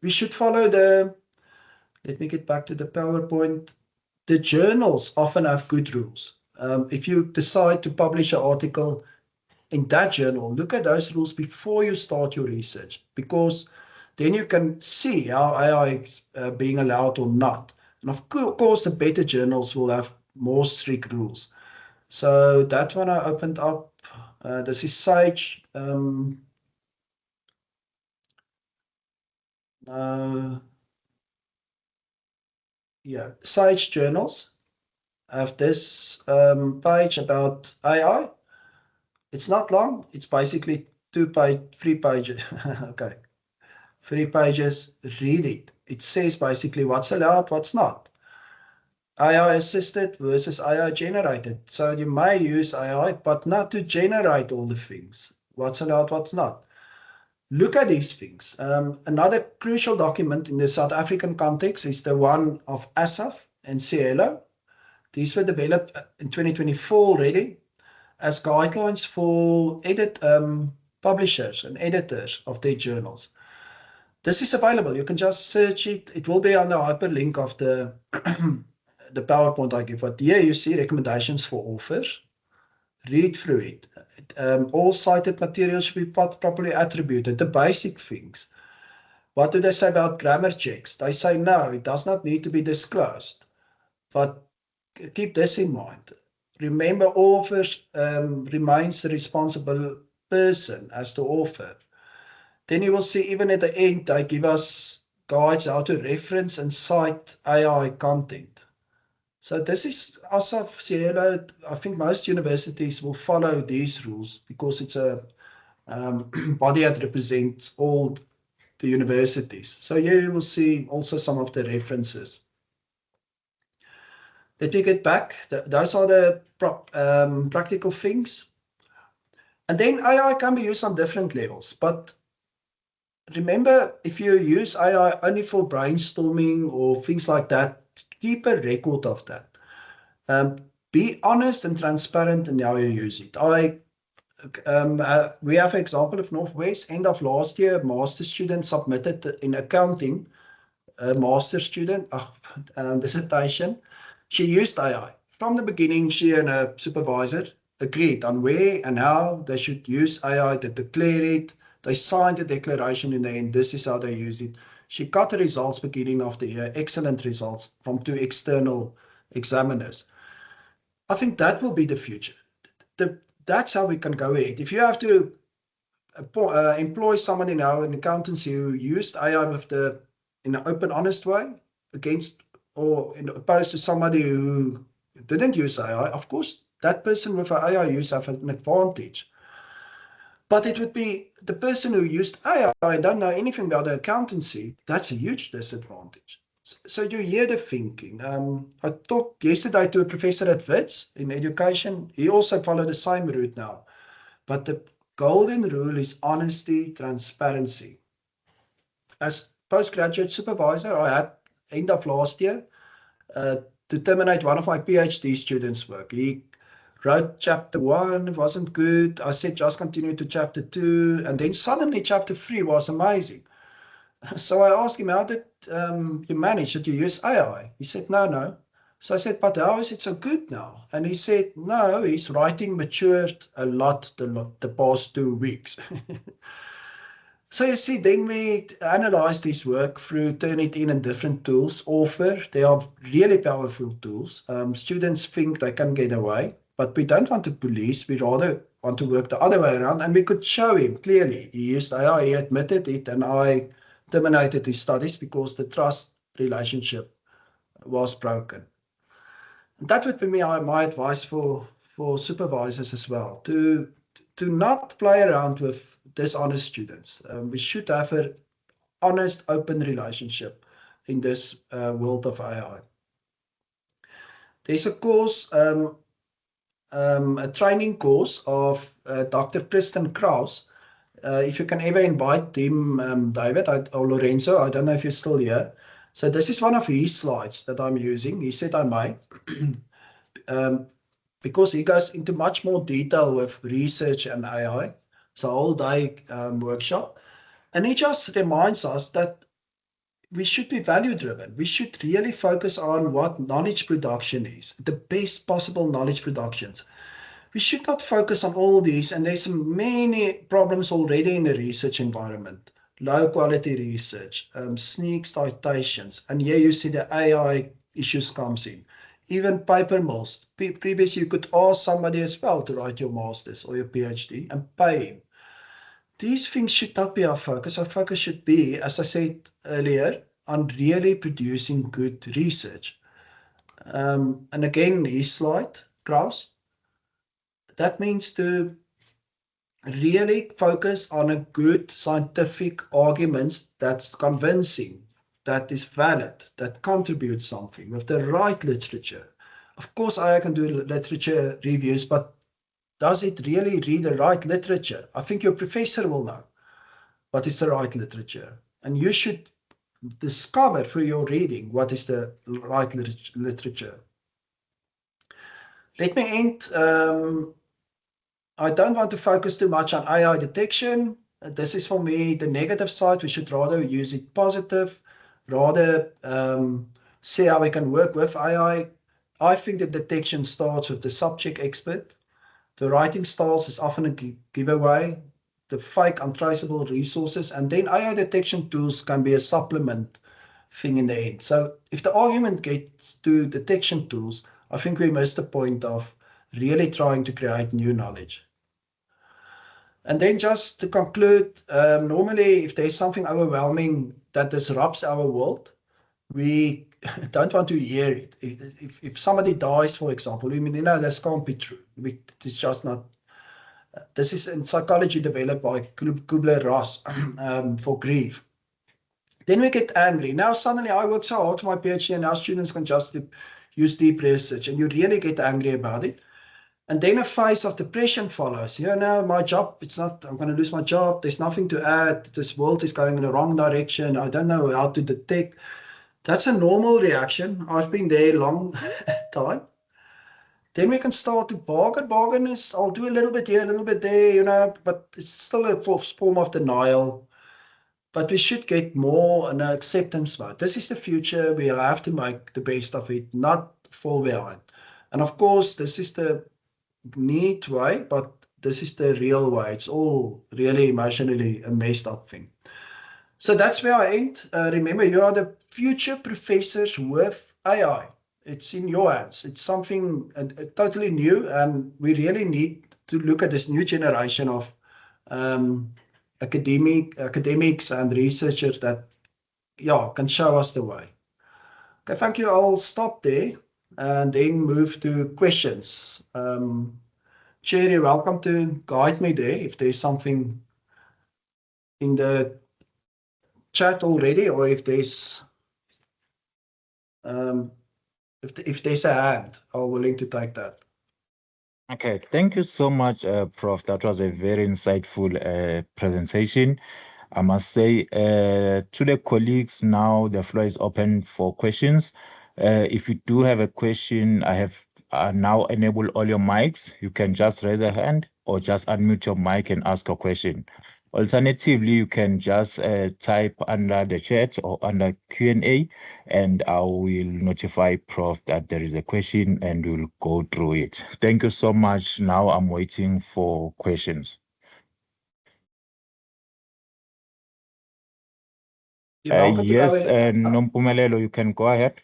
We should follow let me get back to the PowerPoint. The journals often have good rules. If you decide to publish an article in that journal, look at those rules before you start your research, because then you can see how AI is being allowed or not. And of course, the better journals will have more strict rules. So that one I opened up. This is Sage. Yeah, Sage journals have this page about AI. It's not long. It's basically 3 pages. Okay, 3 pages. Read it. It says basically what's allowed, what's not. AI assisted versus AI generated. So you may use AI, but not to generate all the things. What's allowed, what's not. Look at these things. Another crucial document in the South African context is the one of ASAF and Cielo. These were developed in 2024 already as guidelines for publishers and editors of their journals. This is available. You can just search it. It will be on the hyperlink of the the PowerPoint I give. But here you see recommendations for authors. Read through it. All cited materials should be properly attributed, the basic things. What do they say about grammar checks? They say no, it does not need to be disclosed. But keep this in mind. Remember, authors remains the responsible person as the author. Then you will see even at the end, they give us guides how to reference and cite AI content. So this is ASAF, Cielo. I think most universities will follow these rules because it's a body that represents all the universities. So here you will see also some of the references. Let me get back. Those are the practical things. And then AI can be used on different levels. But remember, if you use AI only for brainstorming or things like that, keep a record of that. Be honest and transparent in how you use it. We have an example of Northwest. End of last year, a master student submitted in accounting, a master student dissertation. She used AI. From the beginning, she and her supervisor agreed on where and how they should use AI. They declare it. They signed the declaration in the end. This is how they use it. She got the results beginning of the year, excellent results from 2 external examiners. I think that will be the future. That's how we can go ahead. If you have to employ somebody now in accountancy who used AI in an open, honest way opposed to somebody who didn't use AI, of course, that person with an AI use have an advantage. But it would be the person who used AI and don't know anything about the accountancy, that's a huge disadvantage. So you hear the thinking. I talked yesterday to a professor at Wits in education. He also followed the same route now. But the golden rule is honesty, transparency. As postgraduate supervisor, I had, end of last year, to terminate one of my PhD students' work. He wrote chapter 1, it wasn't good. I said, just continue to chapter 2. And then suddenly chapter 3 was amazing. So I asked him, how did you manage? Did you use AI? He said, no. So I said, but how is it so good now? And he said, no, his writing matured a lot the past 2 weeks. So you see, then we analyzed his work through Turnitin and different tools. Author, they are really powerful tools. Students think they can get away, but we don't want to police. We rather want to work the other way around. And we could show him clearly. He used AI, he admitted it, and I terminated his studies because the trust relationship was broken. And that would be my advice for supervisors as well, to not play around with dishonest students. We should have an honest, open relationship in this world of AI. There's a course, a training course of Dr. Kristen Kraus. If you can ever invite him, David or Lorenzo, I don't know if you're still here. So this is one of his slides that I'm using. He said I might. Because he goes into much more detail with research and AI. It's a whole day workshop. And he just reminds us that we should be value driven. We should really focus on what knowledge production is, the best possible knowledge productions. We should not focus on all these, and there's many problems already in the research environment. Low quality research, sneak citations, and here you see the AI issues comes in. Even paper mills. Previously, you could ask somebody as well to write your master's or your PhD and pay him. These things should not be our focus. Our focus should be, as I said earlier, on really producing good research. And again, his slide, Kraus. That means to really focus on a good scientific arguments that's convincing, that is valid, that contributes something with the right literature. Of course, I can do literature reviews, but does it really read the right literature? I think your professor will know what is the right literature. And you should discover through your reading what is the right literature. Let me end. I don't want to focus too much on AI detection. This is for me the negative side. We should rather use it positive, rather see how we can work with AI. I think the detection starts with the subject expert. The writing styles is often a giveaway, the fake untraceable resources, and then AI detection tools can be a supplement thing in the end. So if the argument gets to detection tools, I think we missed the point of really trying to create new knowledge. And then just to conclude, normally if there's something overwhelming that disrupts our world, we don't want to hear it. If somebody dies, for example, we mean, this can't be true. It's just not. This is in psychology developed by Kubler-Ross for grief. Then we get angry. Now suddenly I work so hard for my PhD and now students can just use deep research, and you really get angry about it. And then a phase of depression follows. My job, I'm going to lose my job. There's nothing to add. This world is going in the wrong direction. I don't know how to detect. That's a normal reaction. I've been there a long time. Then we can start to bargain. Bargain is, I'll do a little bit here, a little bit there, but it's still a form of denial. But we should get more an acceptance mode. This is the future. We'll have to make the best of it, not fall behind. And of course, this is the neat way, but this is the real way. It's all really emotionally a messed up thing. So that's where I end. Remember, you are the future professors with AI. It's in your hands. It's something totally new, and we really need to look at this new generation of academics and researchers that can show us the way. Okay, thank you. I'll stop there and then move to questions. Chair, you're welcome to guide me there if there's something in the chat already, or if there's if there's a hand, I'm willing to take that. Okay, thank you so much, Prof. That was a very insightful presentation. I must say to the colleagues now, the floor is open for questions. If you do have a question, I have now enabled all your mics. You can just raise a hand or just unmute your mic and ask a question. Alternatively, you can just type under the chat or under Q&A, and I will notify Prof that there is a question and we'll go through it. Thank you so much. Now I'm waiting for questions. Yes, Nompumelelo, you can go ahead.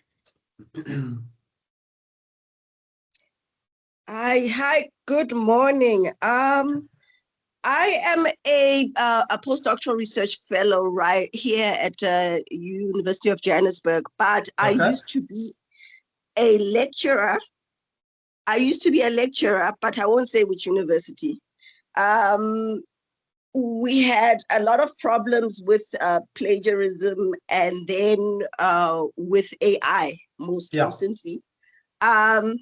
Hi, good morning. I am a postdoctoral research fellow right here at University of Johannesburg, but I used to be a lecturer. But I won't say which university. We had a lot of problems with plagiarism and then with AI most recently. And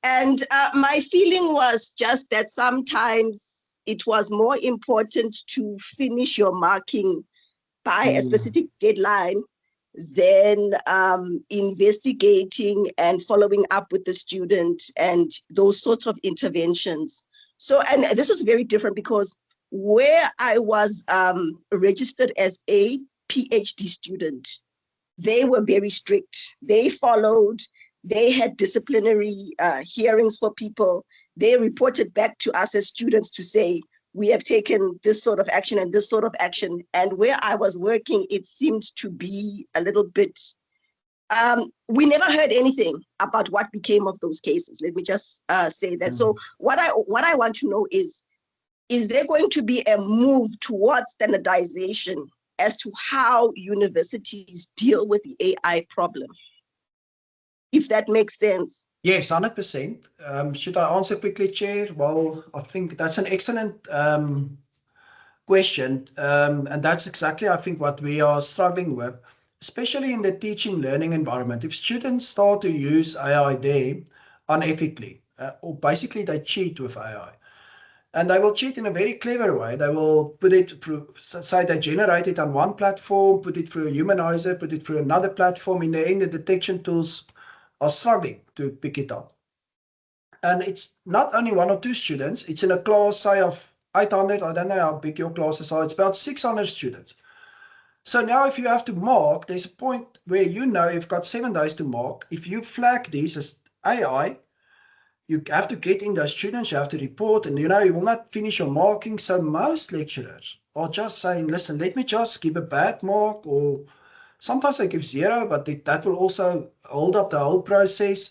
my feeling was just that sometimes it was more important to finish your marking by a specific deadline than investigating and following up with the student and those sorts of interventions. So, and this was very different because where I was registered as a PhD student, they were very strict. They followed. They had disciplinary hearings for people. They reported back to us as students to say, we have taken this sort of action and this sort of action. And where I was working, it seemed to be a little bit, we never heard anything about what became of those cases. Let me just say that. So what I want to know is there going to be a move towards standardization as to how universities deal with the AI problem? If that makes sense. Yes, 100%. Should I answer quickly, Chair? Well, I think that's an excellent question. And that's exactly, I think, what we are struggling with, especially in the teaching learning environment. If students start to use AI there unethically, or basically they cheat with AI, and they will cheat in a very clever way. They will put it through, say they generate it on one platform, put it through a humanizer, put it through another platform. In the end, the detection tools are struggling to pick it up. And it's not only one or two students, it's in a class, say, of 800, I don't know how big your classes are, it's about 600 students. So now if you have to mark, there's a point where you've got 7 days to mark. If you flag these as AI, you have to get in those students, you have to report, and you will not finish your marking. So most lecturers are just saying, listen, let me just give a bad mark, or sometimes they give 0, but that will also hold up the whole process.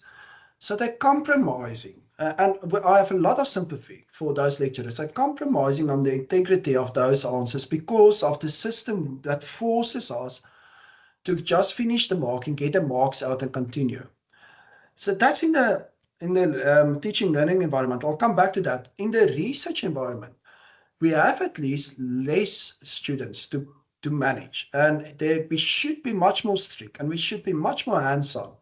So they're compromising. And I have a lot of sympathy for those lecturers. They're compromising on the integrity of those answers because of the system that forces us to just finish the marking, get the marks out and continue. So that's in the teaching learning environment. I'll come back to that. In the research environment, we have at least less students to manage, and we should be much more strict, and we should be much more hands-on.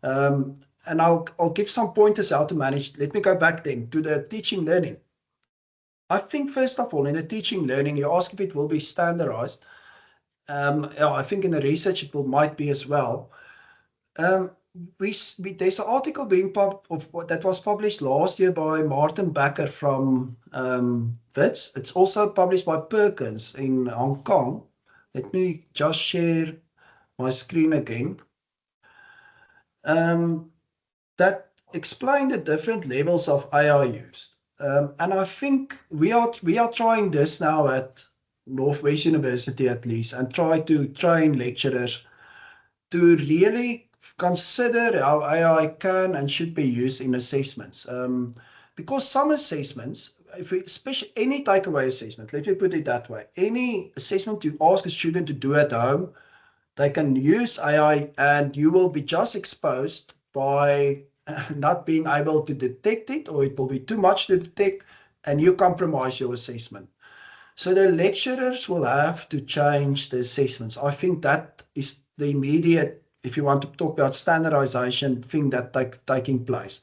And I'll give some pointers how to manage. Let me go back then to the teaching learning. I think first of all, in the teaching learning, you ask if it will be standardized. I think in the research it might be as well. There's an article that was published last year by Martin Bakker from WITS. It's also published by Perkins in Hong Kong. Let me just share my screen again. That explain the different levels of AI use. And I think we are trying this now at Northwest University at least, and try to train lecturers to really consider how AI can and should be used in assessments. Because some assessments, especially any takeaway assessment, let me put it that way, any assessment you ask a student to do at home, they can use AI and you will be just exposed by not being able to detect it, or it will be too much to detect and you compromise your assessment. So the lecturers will have to change the assessments. I think that is the immediate, if you want to talk about standardization, thing that taking place.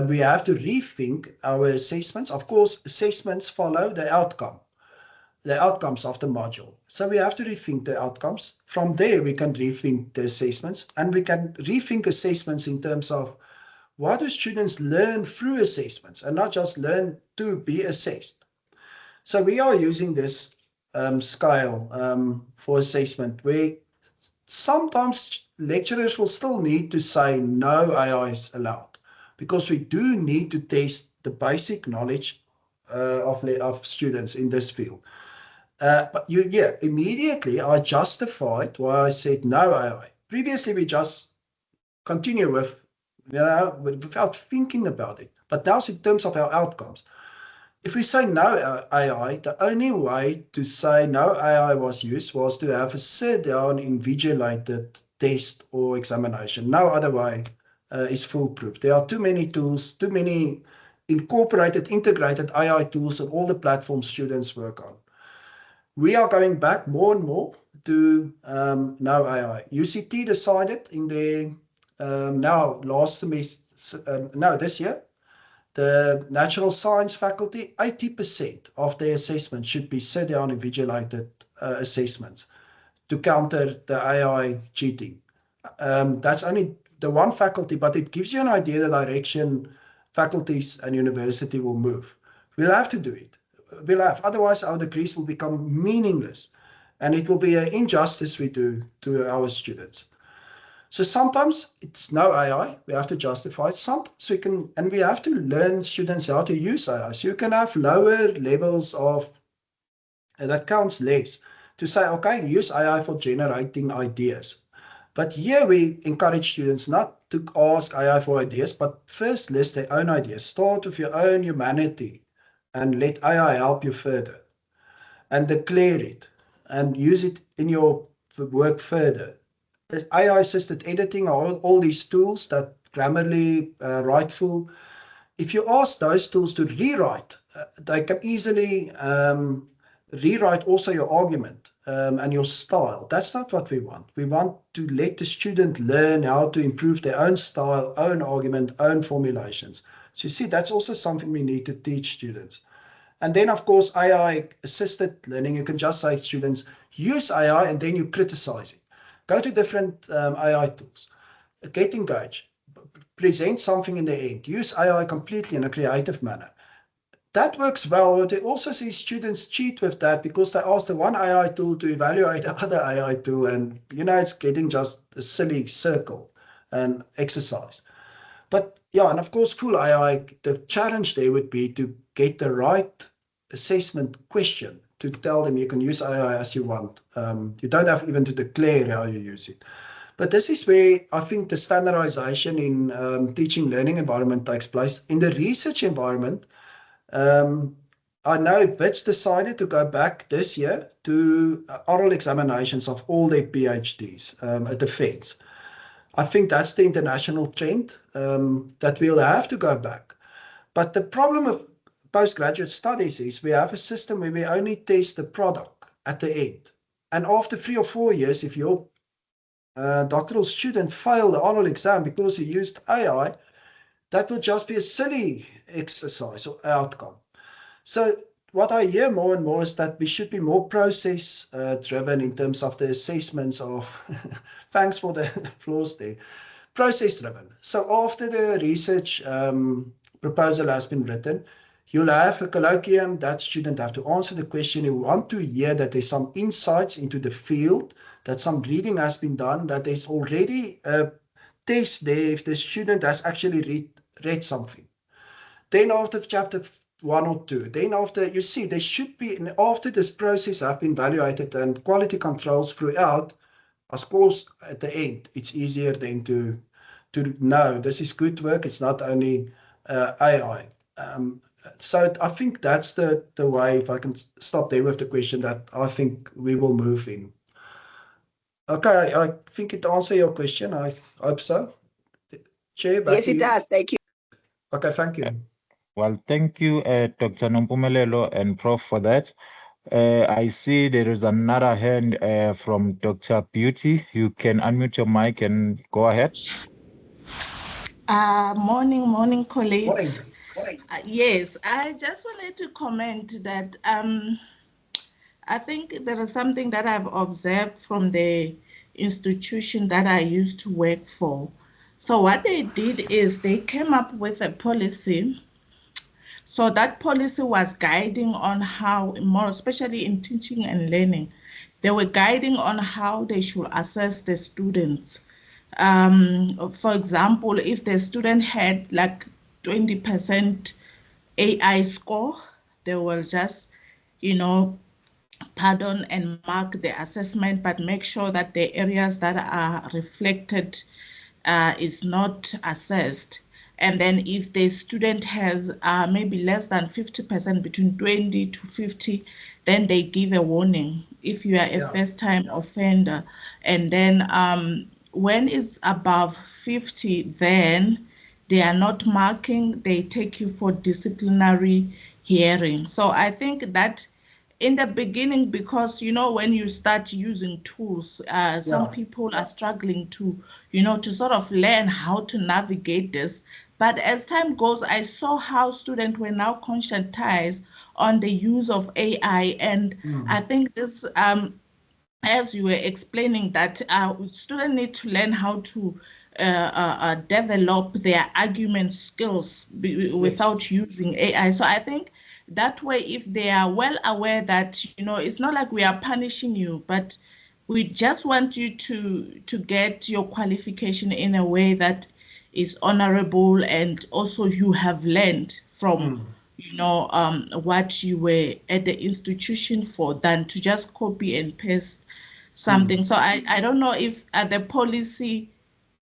we have to rethink our assessments. Of course, assessments follow the outcomes of the module. So we have to rethink the outcomes. From there, we can rethink the assessments, and we can rethink assessments in terms of what do students learn through assessments and not just learn to be assessed. So we are using this scale for assessment, where sometimes lecturers will still need to say no AI is allowed, because we do need to test the basic knowledge of students in this field. But immediately I justified why I said no AI. Previously, we just continue with, without thinking about it. But now, in terms of our outcomes, if we say no AI, the only way to say no AI was used was to have a sit-down invigilated test or examination. No other way is foolproof. There are too many tools, too many integrated AI tools on all the platforms students work on. We are going back more and more to no AI. UCT decided in their this year, the natural science faculty, 80% of their assessments should be sit-down invigilated assessments to counter the AI cheating. That's only the one faculty, but it gives you an idea the direction faculties and university will move. We'll have to do it. Otherwise our degrees will become meaningless, and it will be an injustice we do to our students. So sometimes it's no AI, we have to justify it. Sometimes we can, and we have to learn students how to use AI. So you can have lower levels of, that counts less, to say, okay, use AI for generating ideas. But here we encourage students not to ask AI for ideas, but first list their own ideas. Start with your own humanity and let AI help you further, and declare it and use it in your work further. AI-assisted editing are all these tools that Grammarly, Writeful. If you ask those tools to rewrite, they can easily rewrite also your argument and your style. That's not what we want. We want to let the student learn how to improve their own style, own argument, own formulations. So you see, that's also something we need to teach students. And then, of course, AI-assisted learning, you can just say to students, use AI, and then you criticize it. Go to different AI tools, get engaged, present something in the end, use AI completely in a creative manner. That works well, but they also see students cheat with that because they ask the one AI tool to evaluate the other AI tool, and it's getting just a silly circle and exercise. But yeah, and of course, full AI, the challenge there would be to get the right assessment question to tell them you can use AI as you want. You don't have even to declare how you use it. But this is where I think the standardization in teaching learning environment takes place. In the research environment, I know Wits decided to go back this year to oral examinations of all their PhDs at the Feds. I think that's the international trend, that we'll have to go back. But the problem of postgraduate studies is we have a system where we only test the product at the end. And after 3 or 4 years, if your doctoral student failed the oral exam because he used AI, that will just be a silly exercise or outcome. So what I hear more and more is that we should be more process driven in terms of the assessments of, thanks for the applause there, process driven. So after the research proposal has been written, you'll have a colloquium. That student have to answer the question. You want to hear that there's some insights into the field, that some reading has been done, that there's already a test there if the student has actually read something. Then after chapter 1 or 2, then after, you see, there should be, after this process have been evaluated and quality controls throughout, of course, at the end, it's easier then to know this is good work. It's not only AI. So I think that's the way, if I can stop there with the question, that I think we will move in. Okay, I think it answered your question. I hope so. Chair, back yes, to it you. does. Thank you. Okay, thank you. Well, thank you, Dr. Nompumelelo and Prof for that. I see there is another hand from Dr. Beauty. You can unmute your mic and go ahead. Morning, colleagues. Morning. Yes, I just wanted to comment that I think there is something that I've observed from the institution that I used to work for. So what they did is they came up with a policy. So that policy was guiding on how, more especially in teaching and learning, they were guiding on how they should assess the students. For example, if the student had like 20% AI score, they will just, pardon and mark the assessment, but make sure that the areas that are reflected is not assessed. And then if the student has maybe less than 50%, between 20 to 50, then they give a warning if you are a first-time offender. And then when it's above 50, then they are not marking, they take you for disciplinary hearing. So I think that in the beginning, because when you start using tools, some people are struggling to to sort of learn how to navigate this. But as time goes, I saw how students were now conscientized on the use of AI, and I think this as you were explaining, that students need to learn how to develop their argument skills without using AI. So I think that way, if they are well aware that, it's not like we are punishing you, but we just want you to get your qualification in a way that is honorable, and also you have learned from what you were at the institution for, than to just copy and paste something. So I don't know if the policy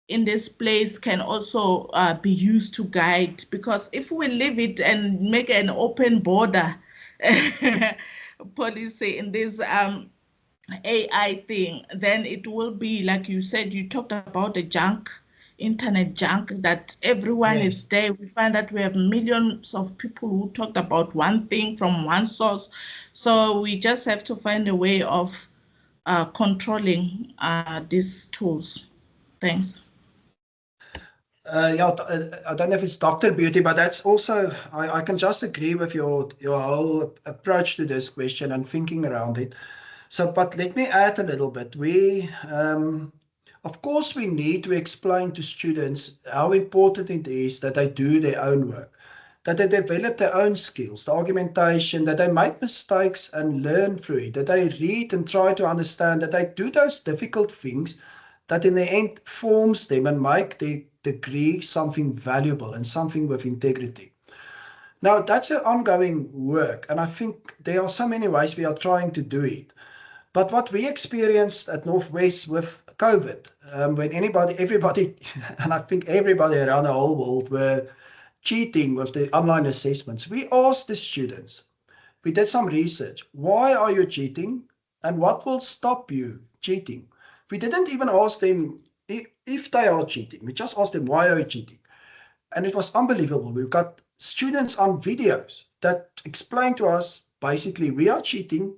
in this place can also be used to guide, because if we leave it and make an open border policy in this AI thing, then it will be, like you said, you talked about the internet junk, that everyone is there. We find that we have millions of people who talked about one thing from one source. So we just have to find a way of controlling these tools. Thanks. I don't know if it's Dr. Beauty, but that's also, I can just agree with your whole approach to this question and thinking around it. So, but let me add a little bit. Of course, we need to explain to students how important it is that they do their own work, that they develop their own skills, the argumentation, that they make mistakes and learn through it, that they read and try to understand, that they do those difficult things that in the end forms them and make the degree something valuable and something with integrity. Now, that's an ongoing work, and I think there are so many ways we are trying to do it. But what we experienced at Northwest with COVID, when everybody, and I think everybody around the whole world were cheating with the online assessments, we asked the students, we did some research, why are you cheating and what will stop you cheating? We didn't even ask them if they are cheating. We just asked them, why are you cheating? And it was unbelievable. We've got students on videos that explain to us, basically, we are cheating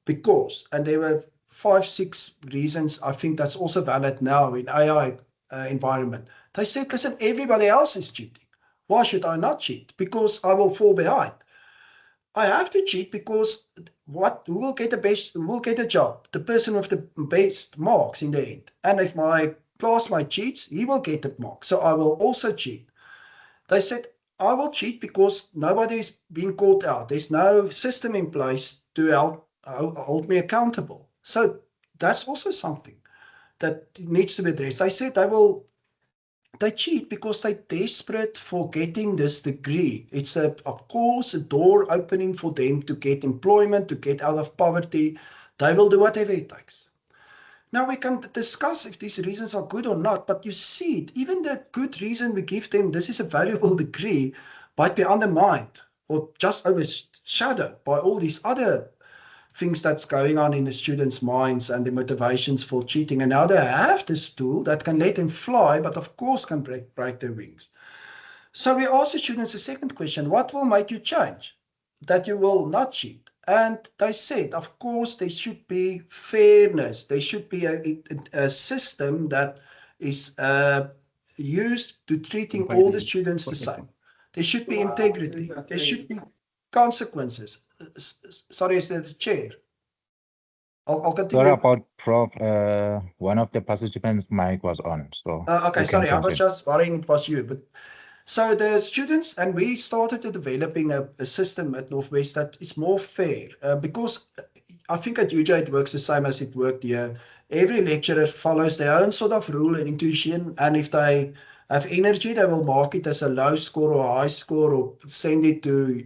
because, and there were 5, 6 reasons. I think that's also valid now in AI environment. They said, listen, everybody else is cheating. Why should I not cheat? Because I will fall behind. I have to cheat because who will get the best, who will get a job? The person with the best marks in the end. And if my classmate cheats, he will get the mark. So I will also cheat. They said, I will cheat because nobody is being called out. There's no system in place to help hold me accountable. So that's also something that needs to be addressed. They said they cheat because they're desperate for getting this degree. It's of course a door opening for them to get employment, to get out of poverty. They will do whatever it takes. Now we can discuss if these reasons are good or not, but you see it, even the good reason we give them, this is a valuable degree, might be undermined or just overshadowed by all these other things that's going on in the students' minds and the motivations for cheating. And now they have this tool that can let them fly, but of course can break their wings. So we asked the students a second question, what will make you change that you will not cheat? And they said, of course, there should be fairness. There should be a system that is used to treating all the students the same. There should be integrity. There should be consequences. Sorry, is that the chair? I'll continue. Sorry about Prof. One of the participants' mic was on, so okay, sorry, I was just worrying it was you. But so the students, and we started to developing a system at Northwest that is more fair, because I think at UJ it works the same as it worked here. Every lecturer follows their own sort of rule and intuition, and if they have energy, they will mark it as a low score or a high score or send it to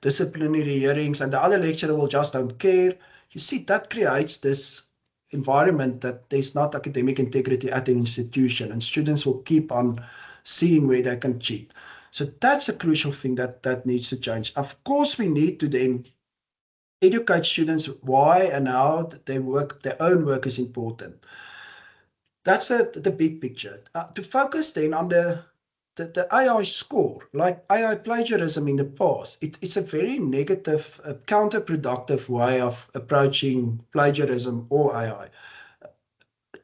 disciplinary hearings, and the other lecturer will just don't care. You see, that creates this environment that there's not academic integrity at the institution, and students will keep on seeing where they can cheat. So that's a crucial thing that needs to change. Of course, we need to then educate students why and how their own work is important. That's the big picture. To focus then on the AI score, like AI plagiarism in the past, it's a very negative, counterproductive way of approaching plagiarism or AI.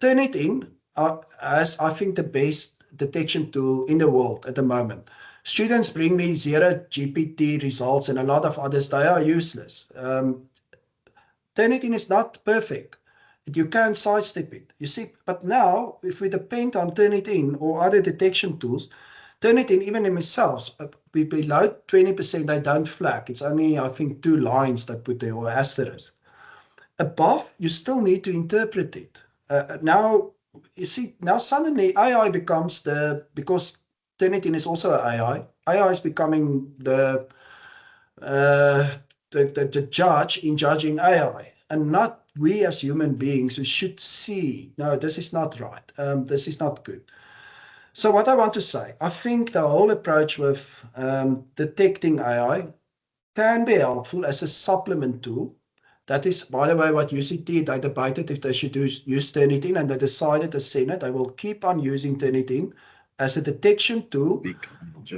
Turnitin has, I think, the best detection tool in the world at the moment. Students bring me 0GPT results and a lot of others, they are useless. Turnitin is not perfect. You can't sidestep it, you see. But now, if we depend on Turnitin or other detection tools, Turnitin, even in themselves, below 20%, they don't flag. It's only, I think, 2 lines that put there, or asterisk. Above, you still need to interpret it. Now, you see, now suddenly AI becomes because Turnitin is also an AI is becoming the judge in judging AI, and not we as human beings who should see, no, this is not right, this is not good. So what I want to say, I think the whole approach with detecting AI can be helpful as a supplement tool. That is, by the way, what UCT, they debated if they should use Turnitin, and they decided, the Senate, they will keep on using Turnitin as a detection tool,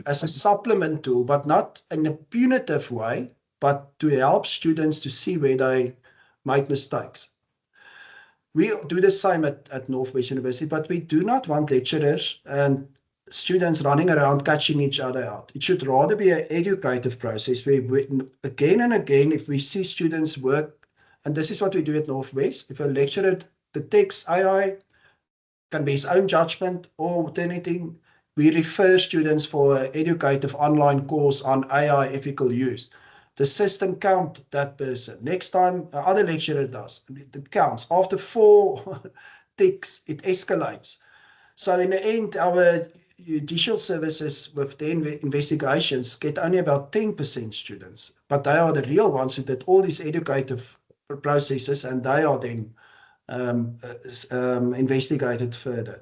as a supplement tool, but not in a punitive way, but to help students to see where they make mistakes. We do the same at Northwest University, but we do not want lecturers and students running around catching each other out. It should rather be an educative process where again and again, if we see students work, and this is what we do at Northwest, if a lecturer detects AI, can be his own judgment or anything, we refer students for an educative online course on AI ethical use. The system counts that person. Next time, other lecturer does. It counts. After 4 ticks, it escalates. So in the end, our judicial services with the investigations get only about 10% students, but they are the real ones who did all these educative processes, and they are then investigated further.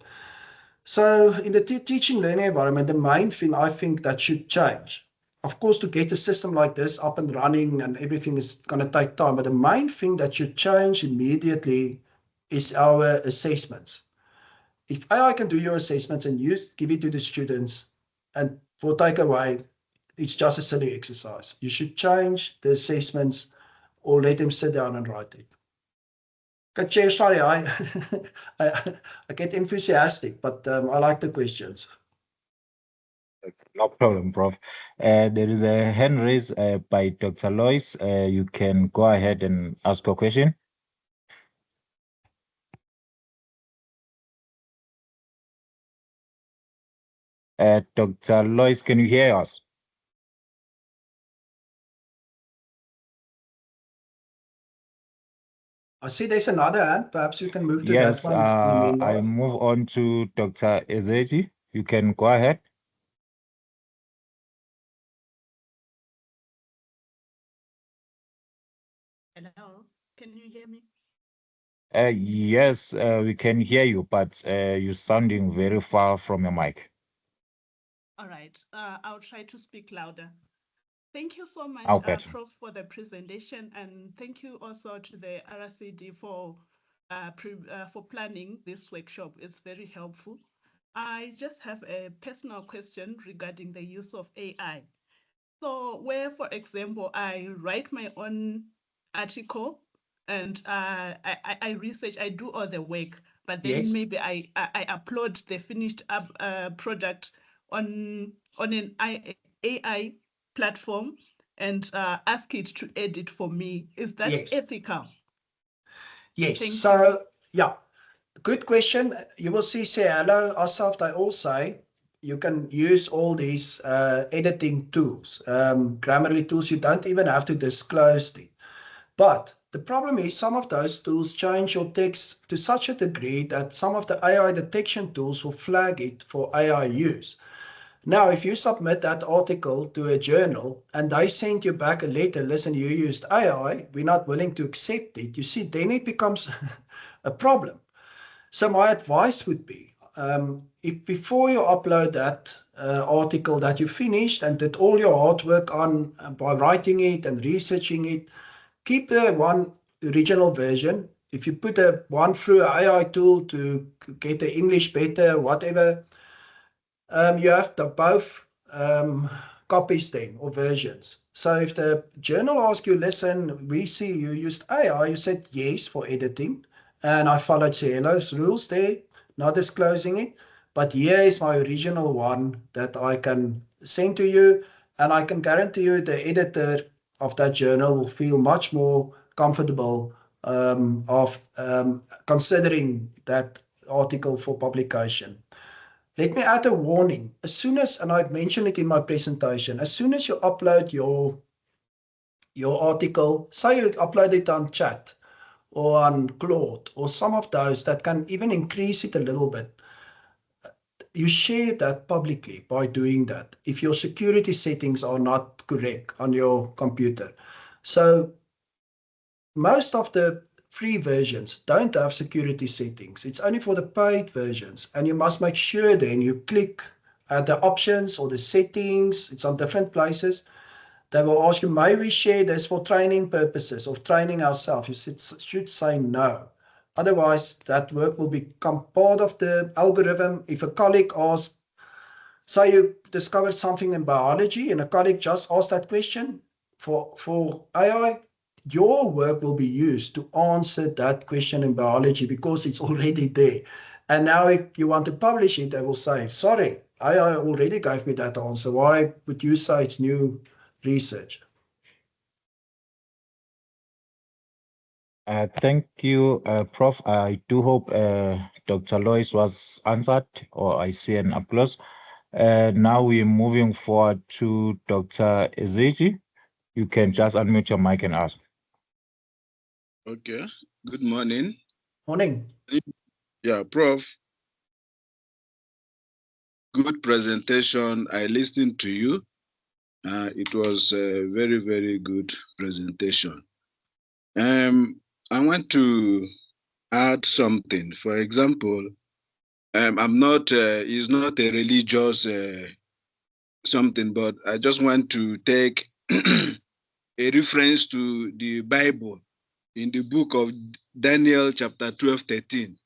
So in the teaching learning environment, the main thing I think that should change, of course, to get a system like this up and running and everything is going to take time, but the main thing that should change immediately is our assessments. If AI can do your assessments and give it to the students and for takeaway, it's just a silly exercise. You should change the assessments or let them sit down and write it. Chair, sorry, I get enthusiastic, but I like the questions. No problem, Prof. There is a hand raised by Dr. Lois. You can go ahead and ask your question. Dr. Lois, can you hear us? I see there's another hand. Perhaps you can move to that one. Yes, I move on to Dr. Ezeji. You can go ahead. Hello, can you hear me? Yes, we can hear you, but you're sounding very far from your mic. All right, I'll try to speak louder. Thank you so much, Prof, for the presentation, and thank you also to the RCD for planning this workshop. It's very helpful. I just have a personal question regarding the use of AI. So where, for example, I write my own article and I research, I do all the work, but then maybe I upload the finished product on an AI platform and ask it to edit for me. Is that ethical? Yes. So, yeah, good question. You will see, say hello, Asaf, they all say you can use all these editing tools, Grammarly tools. You don't even have to disclose them. But the problem is some of those tools change your text to such a degree that some of the AI detection tools will flag it for AI use. Now, if you submit that article to a journal and they send you back a letter, listen, you used AI, we're not willing to accept it, you see, then it becomes a problem. So my advice would be, if before you upload that article that you finished and did all your hard work on by writing it and researching it, keep the one original version. If you put one through an AI tool to get the English better, whatever, you have the both copies then or versions. So if the journal asks you, listen, we see you used AI, you said yes for editing, and I followed Cielo's rules there, not disclosing it, but here is my original one that I can send to you, and I can guarantee you the editor of that journal will feel much more comfortable considering that article for publication. Let me add a warning. As soon as, and I've mentioned it in my presentation, as soon as you upload your article, say you upload it on Chat or on Claude or some of those that can even increase it a little bit, you share that publicly by doing that if your security settings are not correct on your computer. So most of the free versions don't have security settings. It's only for the paid versions. And you must make sure then you click at the options or the settings. It's on different places. They will ask you, may we share this for training purposes or training ourselves? You should say no. Otherwise, that work will become part of the algorithm. If a colleague asks, say you discovered something in biology and a colleague just asked that question for AI, your work will be used to answer that question in biology because it's already there. And now if you want to publish it, they will say, sorry, AI already gave me that answer. Why would you say it's new research? Thank you, Prof. I do hope Dr. Lois was answered, or I see an applause. Now we're moving forward to Dr. Ezeji. You can just unmute your mic and ask. Okay, good morning. Morning. Yeah, Prof. Good presentation. I listened to you. It was a very, very good presentation. I want to add something. For example, I'm not, it's not a religious something, but I just want to take a reference to the Bible in the book of Daniel, chapter 12:13.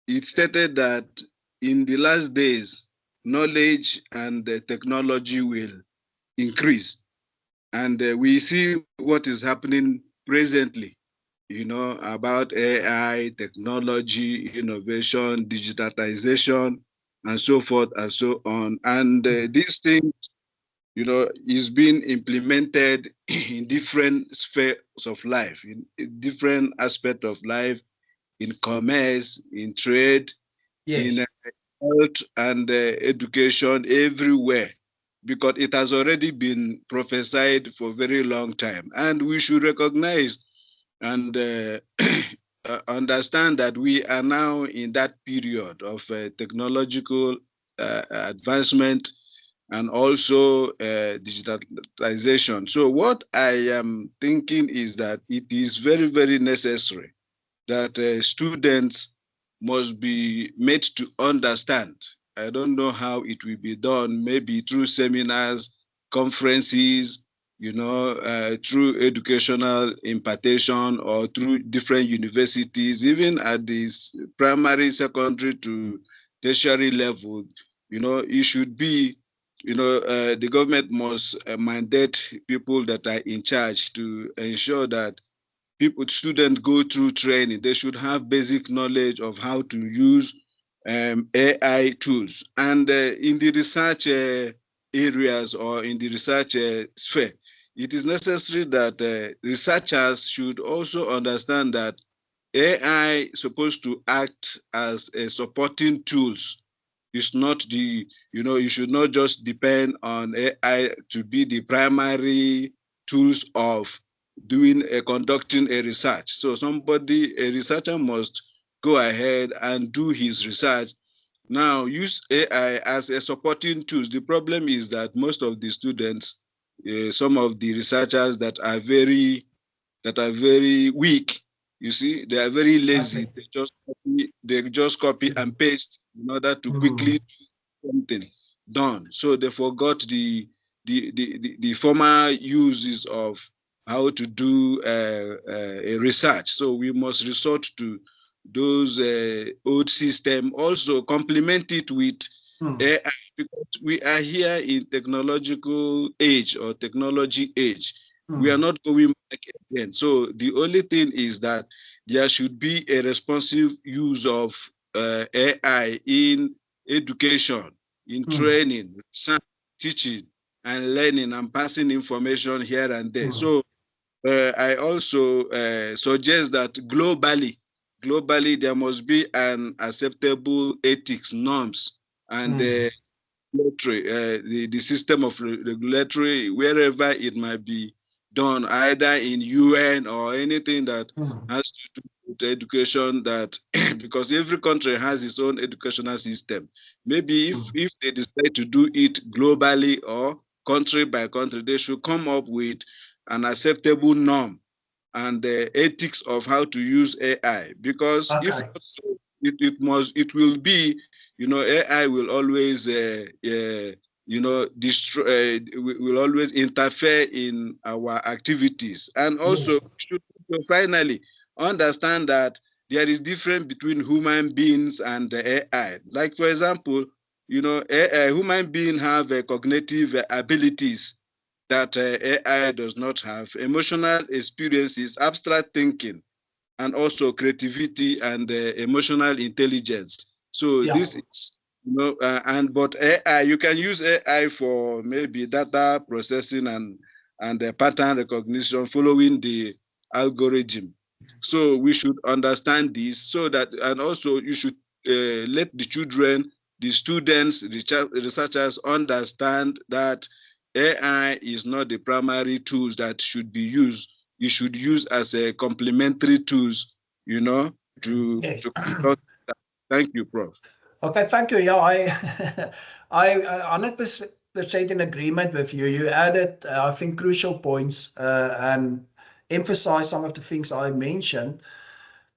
It stated that in the last days, knowledge and technology will increase. And we see what is happening presently, you know, about AI, technology, innovation, digitalization, and so forth and so on. And these things, you know, is being implemented in different spheres of life, in different aspects of life, in commerce, in trade, in health and education, everywhere, because it has already been prophesied for a very long time. And we should recognize and understand that we are now in that period of technological advancement and also digitalization. So what I am thinking is that it is very, very necessary that students must be made to understand. I don't know how it will be done, maybe through seminars, conferences, you know, through educational impartation or through different universities, even at this primary, secondary to tertiary level. You know, it should be, you know, the government must mandate people that are in charge to ensure that students go through training. They should have basic knowledge of how to use AI tools. And in the research areas or in the research sphere, it is necessary that researchers should also understand that AI is supposed to act as a supporting tools. It's not the, you should not just depend on AI to be the primary tools of conducting a research. So a researcher must go ahead and do his research. Now use AI as a supporting tools. The problem is that most of the students, some of the researchers that are very weak, you see, they are very lazy. Exactly. They just copy and paste in order to quickly do something done. So they forgot the former uses of how to do a research. So we must resort to those old system. Also complement it with AI, because we are here in technological age or technology age. We are not going back again. So the only thing is that there should be a responsive use of AI in education, in training, teaching, and learning, and passing information here and there. So I also suggest that globally there must be an acceptable ethics norms and the system of regulatory, wherever it might be done, either in UN or anything that has to do with education, that because every country has its own educational system. Maybe if they decide to do it globally or country by country, they should come up with an acceptable norm and the ethics of how to use AI, because if not so, it will be, AI will always destroy, will always interfere in our activities. And also we should finally understand that there is difference between human beings and the AI. Like, for example, a human being have cognitive abilities that AI does not have: emotional experiences, abstract thinking, and also creativity and emotional intelligence. So this is, but AI, you can use AI for maybe data processing and pattern recognition following the algorithm. So we should understand this, so that, and also you should let the children, the students, researchers understand that AI is not the primary tools that should be used. You should use as a complementary tools, to conduct that. Thank you, Prof. Okay, thank you. Yeah, I 100% in agreement with you. You added, I think, crucial points and emphasized some of the things I mentioned.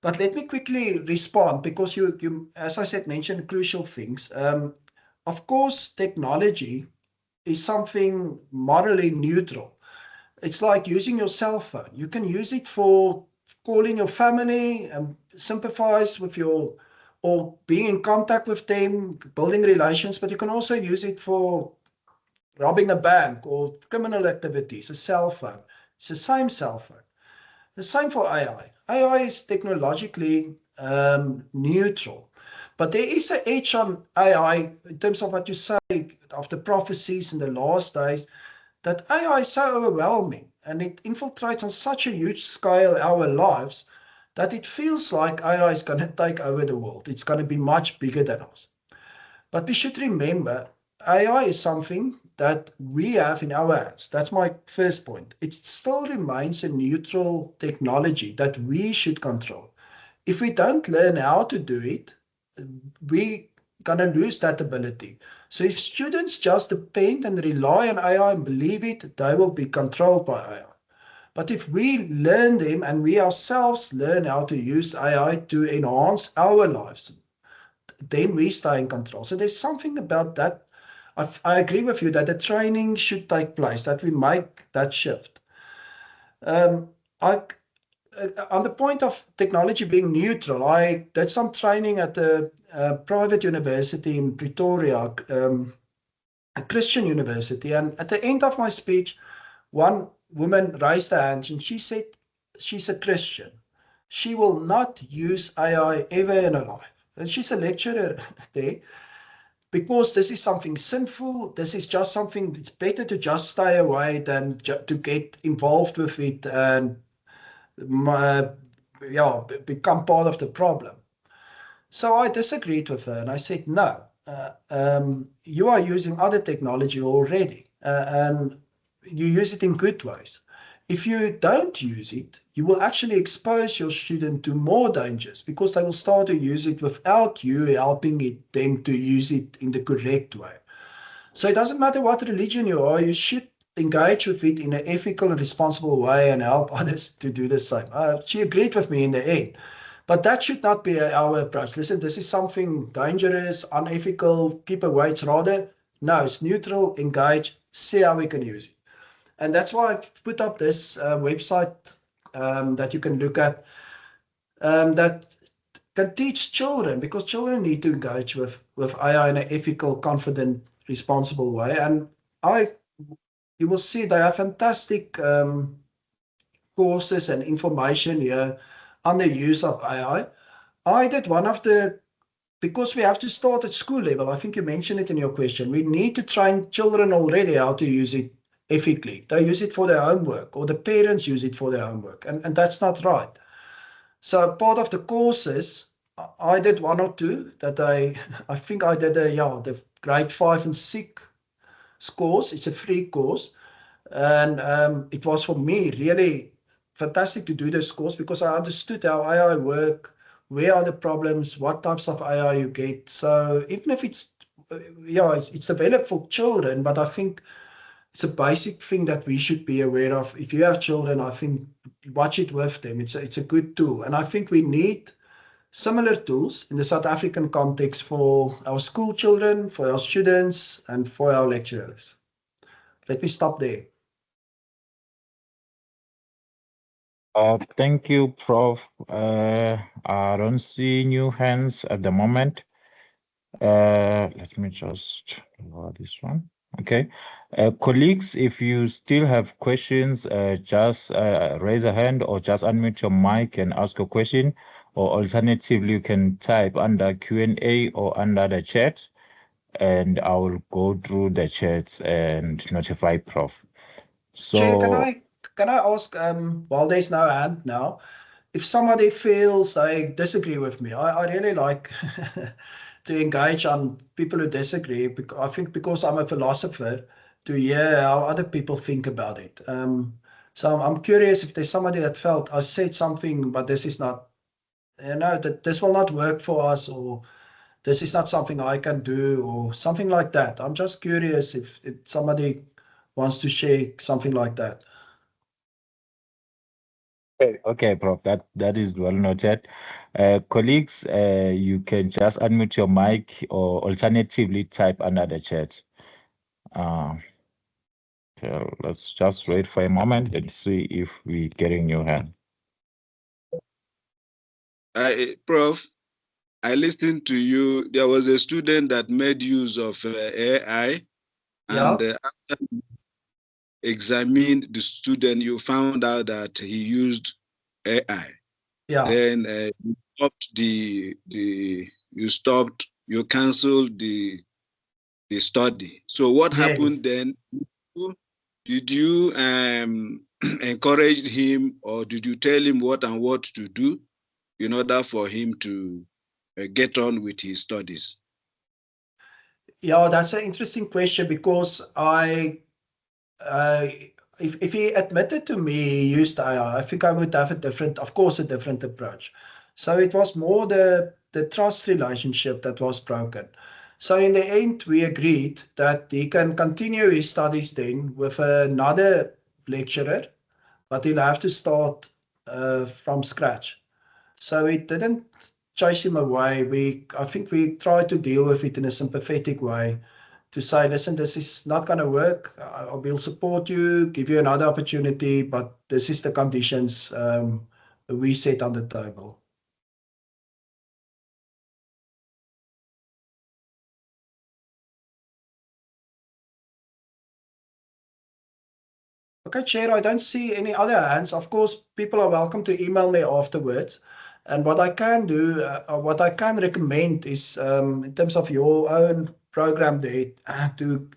But let me quickly respond, because you, as I said, mentioned crucial things. Of course, technology is something morally neutral. It's like using your cell phone. You can use it for calling your family and sympathize with your, or being in contact with them, building relations, but you can also use it for robbing a bank or criminal activities. A cell phone. It's the same cell phone. The same for AI. AI is technologically neutral. But there is an edge on AI in terms of what you say of the prophecies in the last days, that AI is so overwhelming and it infiltrates on such a huge scale our lives that it feels like AI is going to take over the world. It's going to be much bigger than us. But we should remember, AI is something that we have in our hands. That's my first point. It still remains a neutral technology that we should control. If we don't learn how to do it, we're going to lose that ability. So if students just depend and rely on AI and believe it, they will be controlled by AI. But if we learn them and we ourselves learn how to use AI to enhance our lives, then we stay in control. So there's something about that. I agree with you that the training should take place, that we make that shift. On the point of technology being neutral, I did some training at a private university in Pretoria, a Christian university. And at the end of my speech, one woman raised her hand and she said, she's a Christian, she will not use AI ever in her life. And she's a lecturer there. Because this is something sinful, this is just something, it's better to just stay away than to get involved with it and become part of the problem. So I disagreed with her and I said, no, you are using other technology already and you use it in good ways. If you don't use it, you will actually expose your student to more dangers because they will start to use it without you helping them to use it in the correct way. So it doesn't matter what religion you are, you should engage with it in an ethical and responsible way and help others to do the same. She agreed with me in the end. But that should not be our approach. Listen, this is something dangerous, unethical, keep away. It's rather, no, it's neutral, engage, see how we can use it. And that's why I've put up this website that you can look at that can teach children, because children need to engage with AI in an ethical, confident, responsible way. And you will see they have fantastic courses and information here on the use of AI. I did one of the, because we have to start at school level, I think you mentioned it in your question, we need to train children already how to use it ethically. They use it for their homework, or the parents use it for their homework, and that's not right. So part of the courses, I did one or two that I think I did the grade 5 and 6 course. It's a free course. And it was for me really fantastic to do this course because I understood how AI work, where are the problems, what types of AI you get. So even if it's developed for children, but I think it's a basic thing that we should be aware of. If you have children, I think watch it with them. It's a good tool. And I think we need similar tools in the South African context for our school children, for our students, and for our lecturers. Let me stop there. Thank you, Prof. I don't see new hands at the moment. Let me just lower this one. Okay. Colleagues, if you still have questions, just raise a hand or just unmute your mic and ask a question. Or alternatively, you can type under Q&A or under the chat, and I will go through the chats and notify Prof. So, Chair, can I ask, while there's no hand now, if somebody feels they disagree with me, I really like to engage on people who disagree. I think because I'm a philosopher, to hear how other people think about it. So I'm curious if there's somebody that felt I said something, but this is not, that this will not work for us, or this is not something I can do, or something like that. I'm just curious if somebody wants to share something like that. okay, Prof, that is well noted. Colleagues, you can just unmute your mic or alternatively type under the chat. So let's just wait for a moment and see if we're getting new hand. Prof, I listened to you. There was a student that made use of AI, and after you examined the student, you found out that he used AI. Yeah. Then you canceled the study. So what happened then? Did you encourage him, or did you tell him what and what to do in order for him to get on with his studies? Yeah, that's an interesting question, because if he admitted to me he used AI, I think I would have a different approach. So it was more the trust relationship that was broken. So in the end, we agreed that he can continue his studies then with another lecturer, but he'll have to start from scratch. So it didn't chase him away. I think we tried to deal with it in a sympathetic way, to say, listen, this is not going to work. I will support you, give you another opportunity, but this is the conditions we set on the table. Okay, Chair, I don't see any other hands. Of course, people are welcome to email me afterwards. And what I can do, what I can recommend is, in terms of your own program there, to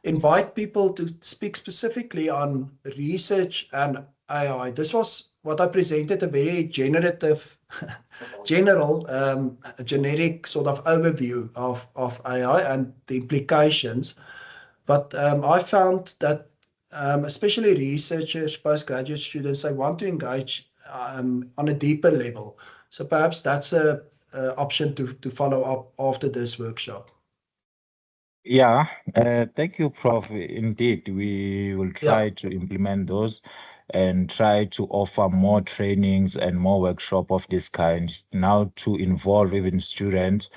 invite people to speak specifically on research and AI. This was what I presented, a very generative, general, generic sort of overview of AI and the implications. But I found that especially researchers, postgraduate students, they want to engage on a deeper level. So perhaps that's a option to follow up after this workshop. Yeah, thank you, Prof. Indeed, we will try to implement those and try to offer more trainings and more workshop of this kind now to involve even students,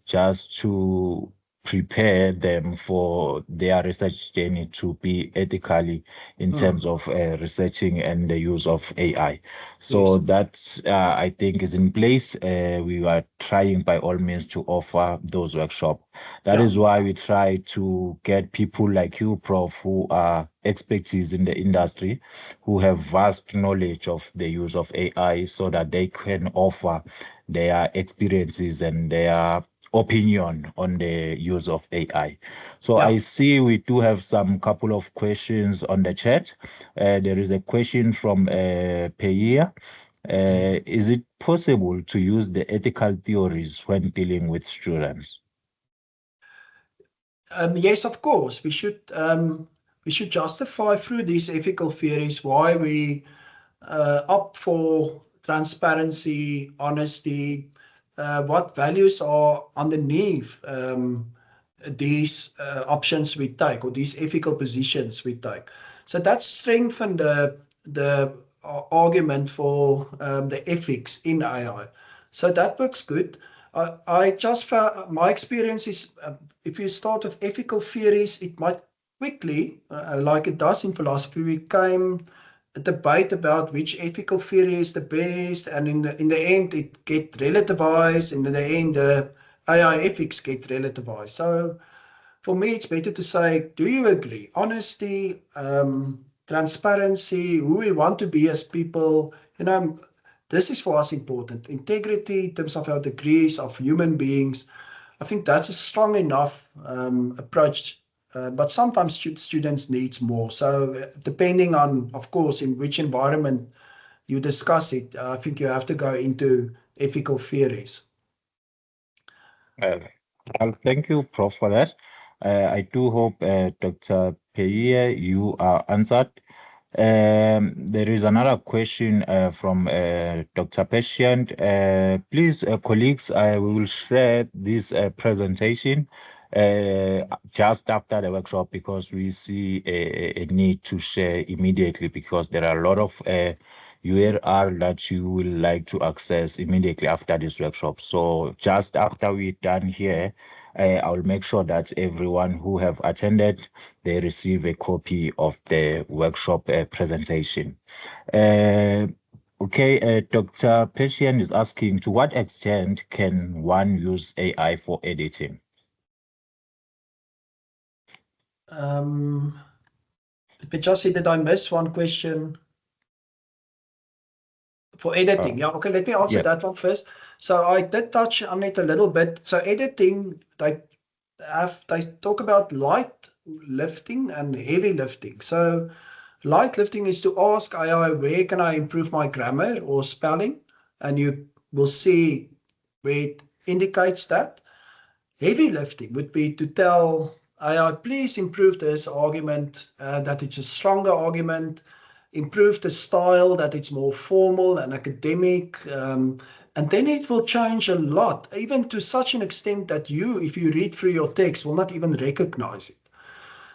just to prepare them for their research journey to be ethically in terms of researching and the use of AI. So that's, I think, is in place. We are trying by all means to offer those workshops. That is why we try to get people like you, Prof, who are expertise in the industry, who have vast knowledge of the use of AI so that they can offer their experiences and their opinion on the use of AI. So I see we do have some couple of questions on the chat. There is a question from Peia. Is it possible to use the ethical theories when dealing with students? Yes, of course. We should justify through these ethical theories why we opt for transparency, honesty, what values are underneath these options we take, or these ethical positions we take. So that strengthened the argument for the ethics in AI. So that works good. I just found, my experience is, if you start with ethical theories, it might quickly, like it does in philosophy, become a debate about which ethical theory is the best, and in the end it get relativized, and in the end the AI ethics get relativized. So for me, it's better to say, do you agree? Honesty, transparency, who we want to be as people, this is for us important. Integrity in terms of our degrees of human beings. I think that's a strong enough approach. But sometimes students need more. So depending on, of course, in which environment you discuss it, I think you have to go into ethical theories. Well, thank you, Prof, for that. I do hope, Dr. Peia, you are answered. There is another question from Dr. Patient. Please, colleagues, we will share this presentation just after the workshop, because we see a need to share immediately, because there are a lot of URL that you will like to access immediately after this workshop. So just after we're done here, I'll make sure that everyone who have attended, they receive a copy of the workshop presentation. Okay, Dr. Patient is asking, to what extent can one use AI for editing? But just see, did I miss one question? For editing, yeah. Okay, let me answer that one first. So I did touch on it a little bit. So editing, they talk about light lifting and heavy lifting. So light lifting is to ask AI, where can I improve my grammar or spelling? And you will see where it indicates that. Heavy lifting would be to tell AI, please improve this argument, that it's a stronger argument, improve the style, that it's more formal and academic, and then it will change a lot, even to such an extent that you, if you read through your text, will not even recognize it.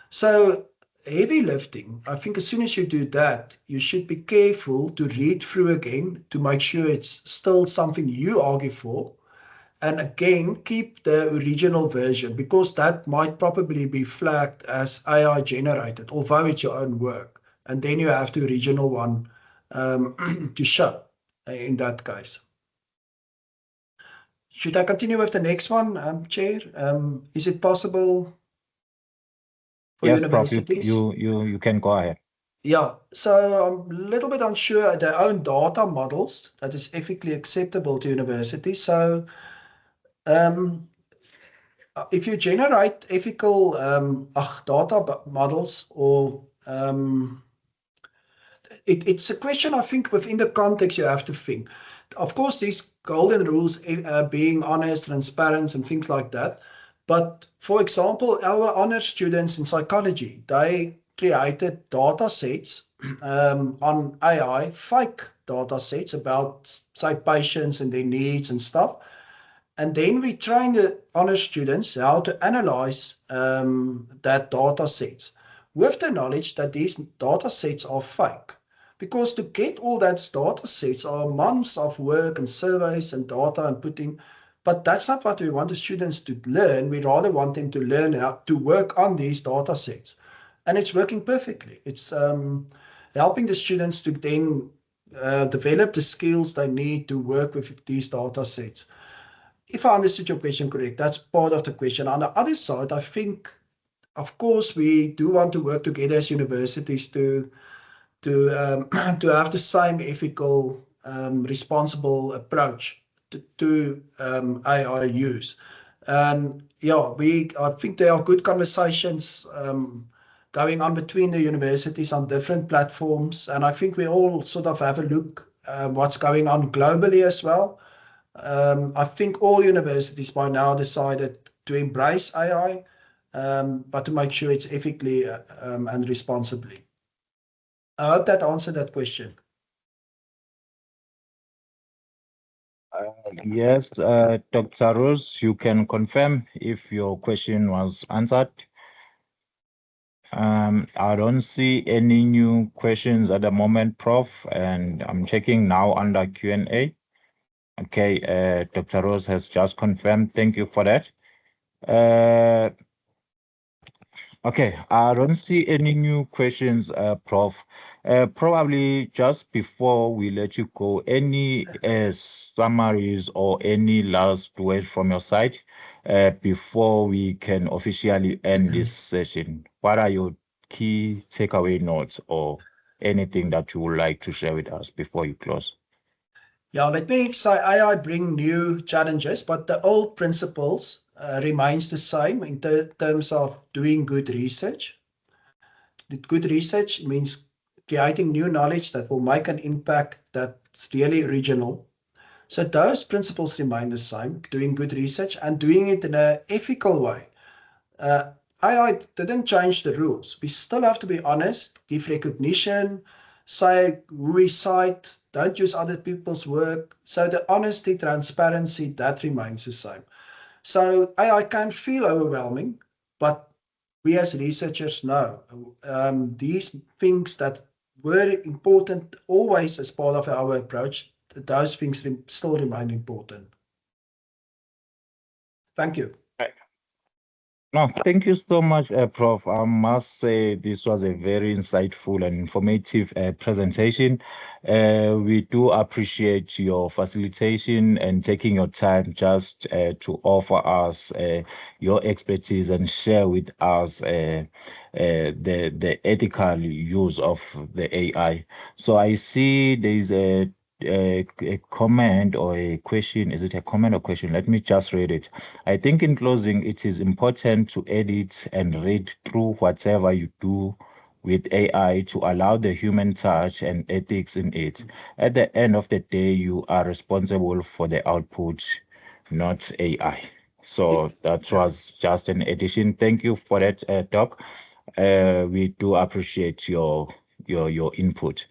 So heavy lifting, I think as soon as you do that, you should be careful to read through again to make sure it's still something you argue for. And again, keep the original version, because that might probably be flagged as AI generated, although it's your own work. And then you have the original one to show in that case. Should I continue with the next one, Chair? Is it possible for yes, universities? Prof, you can go ahead. Yeah, so I'm a little bit unsure their own data models that is ethically acceptable to universities. So if you generate ethical data models, or it's a question, I think, within the context you have to think. Of course, these golden rules, being honest, transparent, and things like that. But for example, our honor students in psychology, they created data sets on AI, fake data sets about, say, patients and their needs and stuff. And then we train the honor students how to analyze that data sets with the knowledge that these data sets are fake. Because to get all that data sets are months of work and surveys and data and putting, but that's not what we want the students to learn. We rather want them to learn how to work on these data sets. And it's working perfectly. It's helping the students to then develop the skills they need to work with these data sets. If I understood your question correct, that's part of the question. On the other side, I think, of course, we do want to work together as universities to to have the same ethical, responsible approach to AI use. And yeah, I think there are good conversations going on between the universities on different platforms, and I think we all sort of have a look what's going on globally as well. I think all universities by now decided to embrace AI, but to make sure it's ethically and responsibly. I hope that answered that question. Yes, Dr. Rose, you can confirm if your question was answered. I don't see any new questions at the moment, Prof, and I'm checking now under Q&A. Okay, Dr. Rose has just confirmed. Thank you for that. Okay, I don't see any new questions, Prof. Probably just before we let you go, any summaries or any last words from your side before we can officially end this session? What are your key takeaway notes or anything that you would like to share with us before you close? Yeah, let me say AI bring new challenges, but the old principles remains the same in terms of doing good research. The good research means creating new knowledge that will make an impact that's really original. So those principles remain the same, doing good research and doing it in an ethical way. AI didn't change the rules. We still have to be honest, give recognition, say who we cite, don't use other people's work. So the honesty, transparency, that remains the same. So AI can feel overwhelming, but we as researchers know these things that were important always as part of our approach, those things still remain important. Thank you. No, thank you so much, Prof. I must say this was a very insightful and informative presentation. We do appreciate your facilitation and taking your time just to offer us your expertise and share with us the ethical use of the AI. So I see there is a comment or a question. Is it a comment or question? Let me just read it. I think in closing, it is important to edit and read through whatever you do with AI to allow the human touch and ethics in it. At the end of the day, you are responsible for the output, not AI. So that was just an addition. Thank you for that, Doc. We do appreciate your input.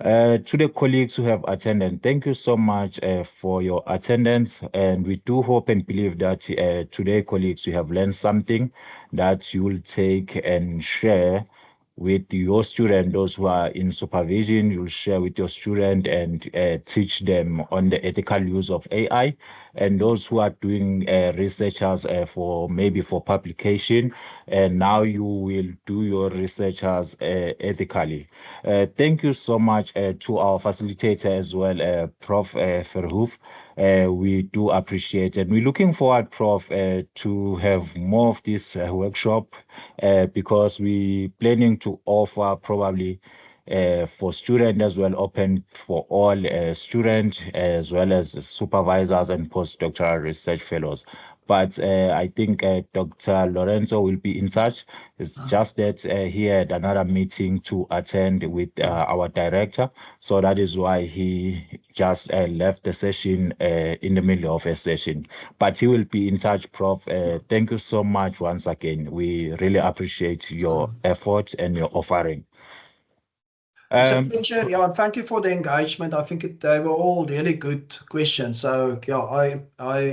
To the colleagues who have attended, thank you so much for your attendance. And we do hope and believe that today, colleagues, you have learned something that you will take and share with your student. Those who are in supervision, you'll share with your student and teach them on the ethical use of AI. And those who are doing researchers for maybe for publication, and now you will do your researchers ethically. Thank you so much to our facilitator as well, Prof. Verhoef. We do appreciate it. We're looking forward, Prof, to have more of this workshop because we're planning to offer probably for students as well, open for all students as well as supervisors and postdoctoral research fellows. But I think Dr. Lorenzo will be in touch. It's just that he had another meeting to attend with our director. So that is why he just left the session in the middle of a session. But he will be in touch, Prof. Thank you so much once again. We really appreciate your effort and your offering. It's a pleasure. Yeah, and thank you for the engagement. I think they were all really good questions. So yeah, I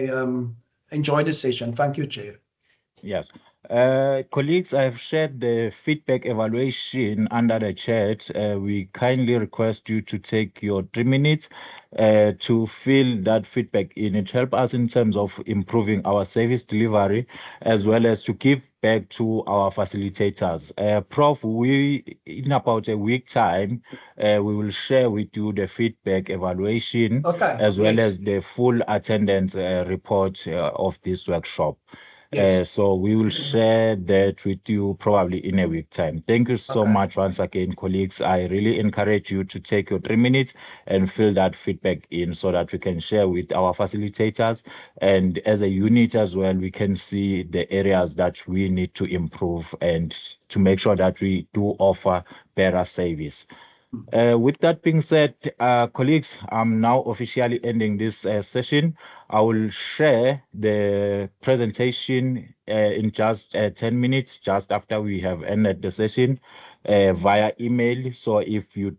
enjoyed the session. Thank you, Chair. Yes. Colleagues, I've shared the feedback evaluation under the chat. We kindly request you to take your 3 minutes to fill that feedback in. It helps us in terms of improving our service delivery, as well as to give back to our facilitators. Prof, in about a week time, we will share with you the feedback evaluation, as well as the full attendance report of this workshop. Yes. So we will share that with you probably in a week time. Thank you so much once again, colleagues. I really encourage you to take your 3 minutes and fill that feedback in so that we can share with our facilitators. And as a unit as well, we can see the areas that we need to improve and to make sure that we do offer better service. With that being said, colleagues, I'm now officially ending this session. I will share the presentation in just 10 minutes, just after we have ended the session via email. So if you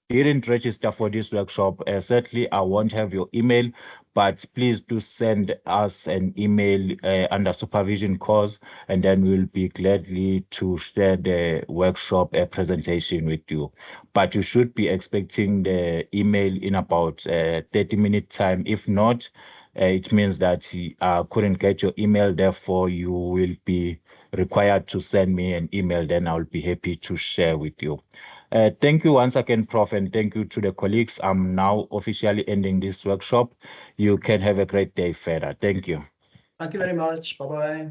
didn't register for this workshop, certainly I won't have your email, but please do send us an email under supervision course, and then we'll be gladly to share the workshop presentation with you. But you should be expecting the email in about 30-minute time. If not, it means that you couldn't get your email, therefore you will be required to send me an email, then I'll be happy to share with you. Thank you once again, Prof, and thank you to the colleagues. I'm now officially ending this workshop. You can have a great day further. Thank you. Thank you very much. Bye-bye.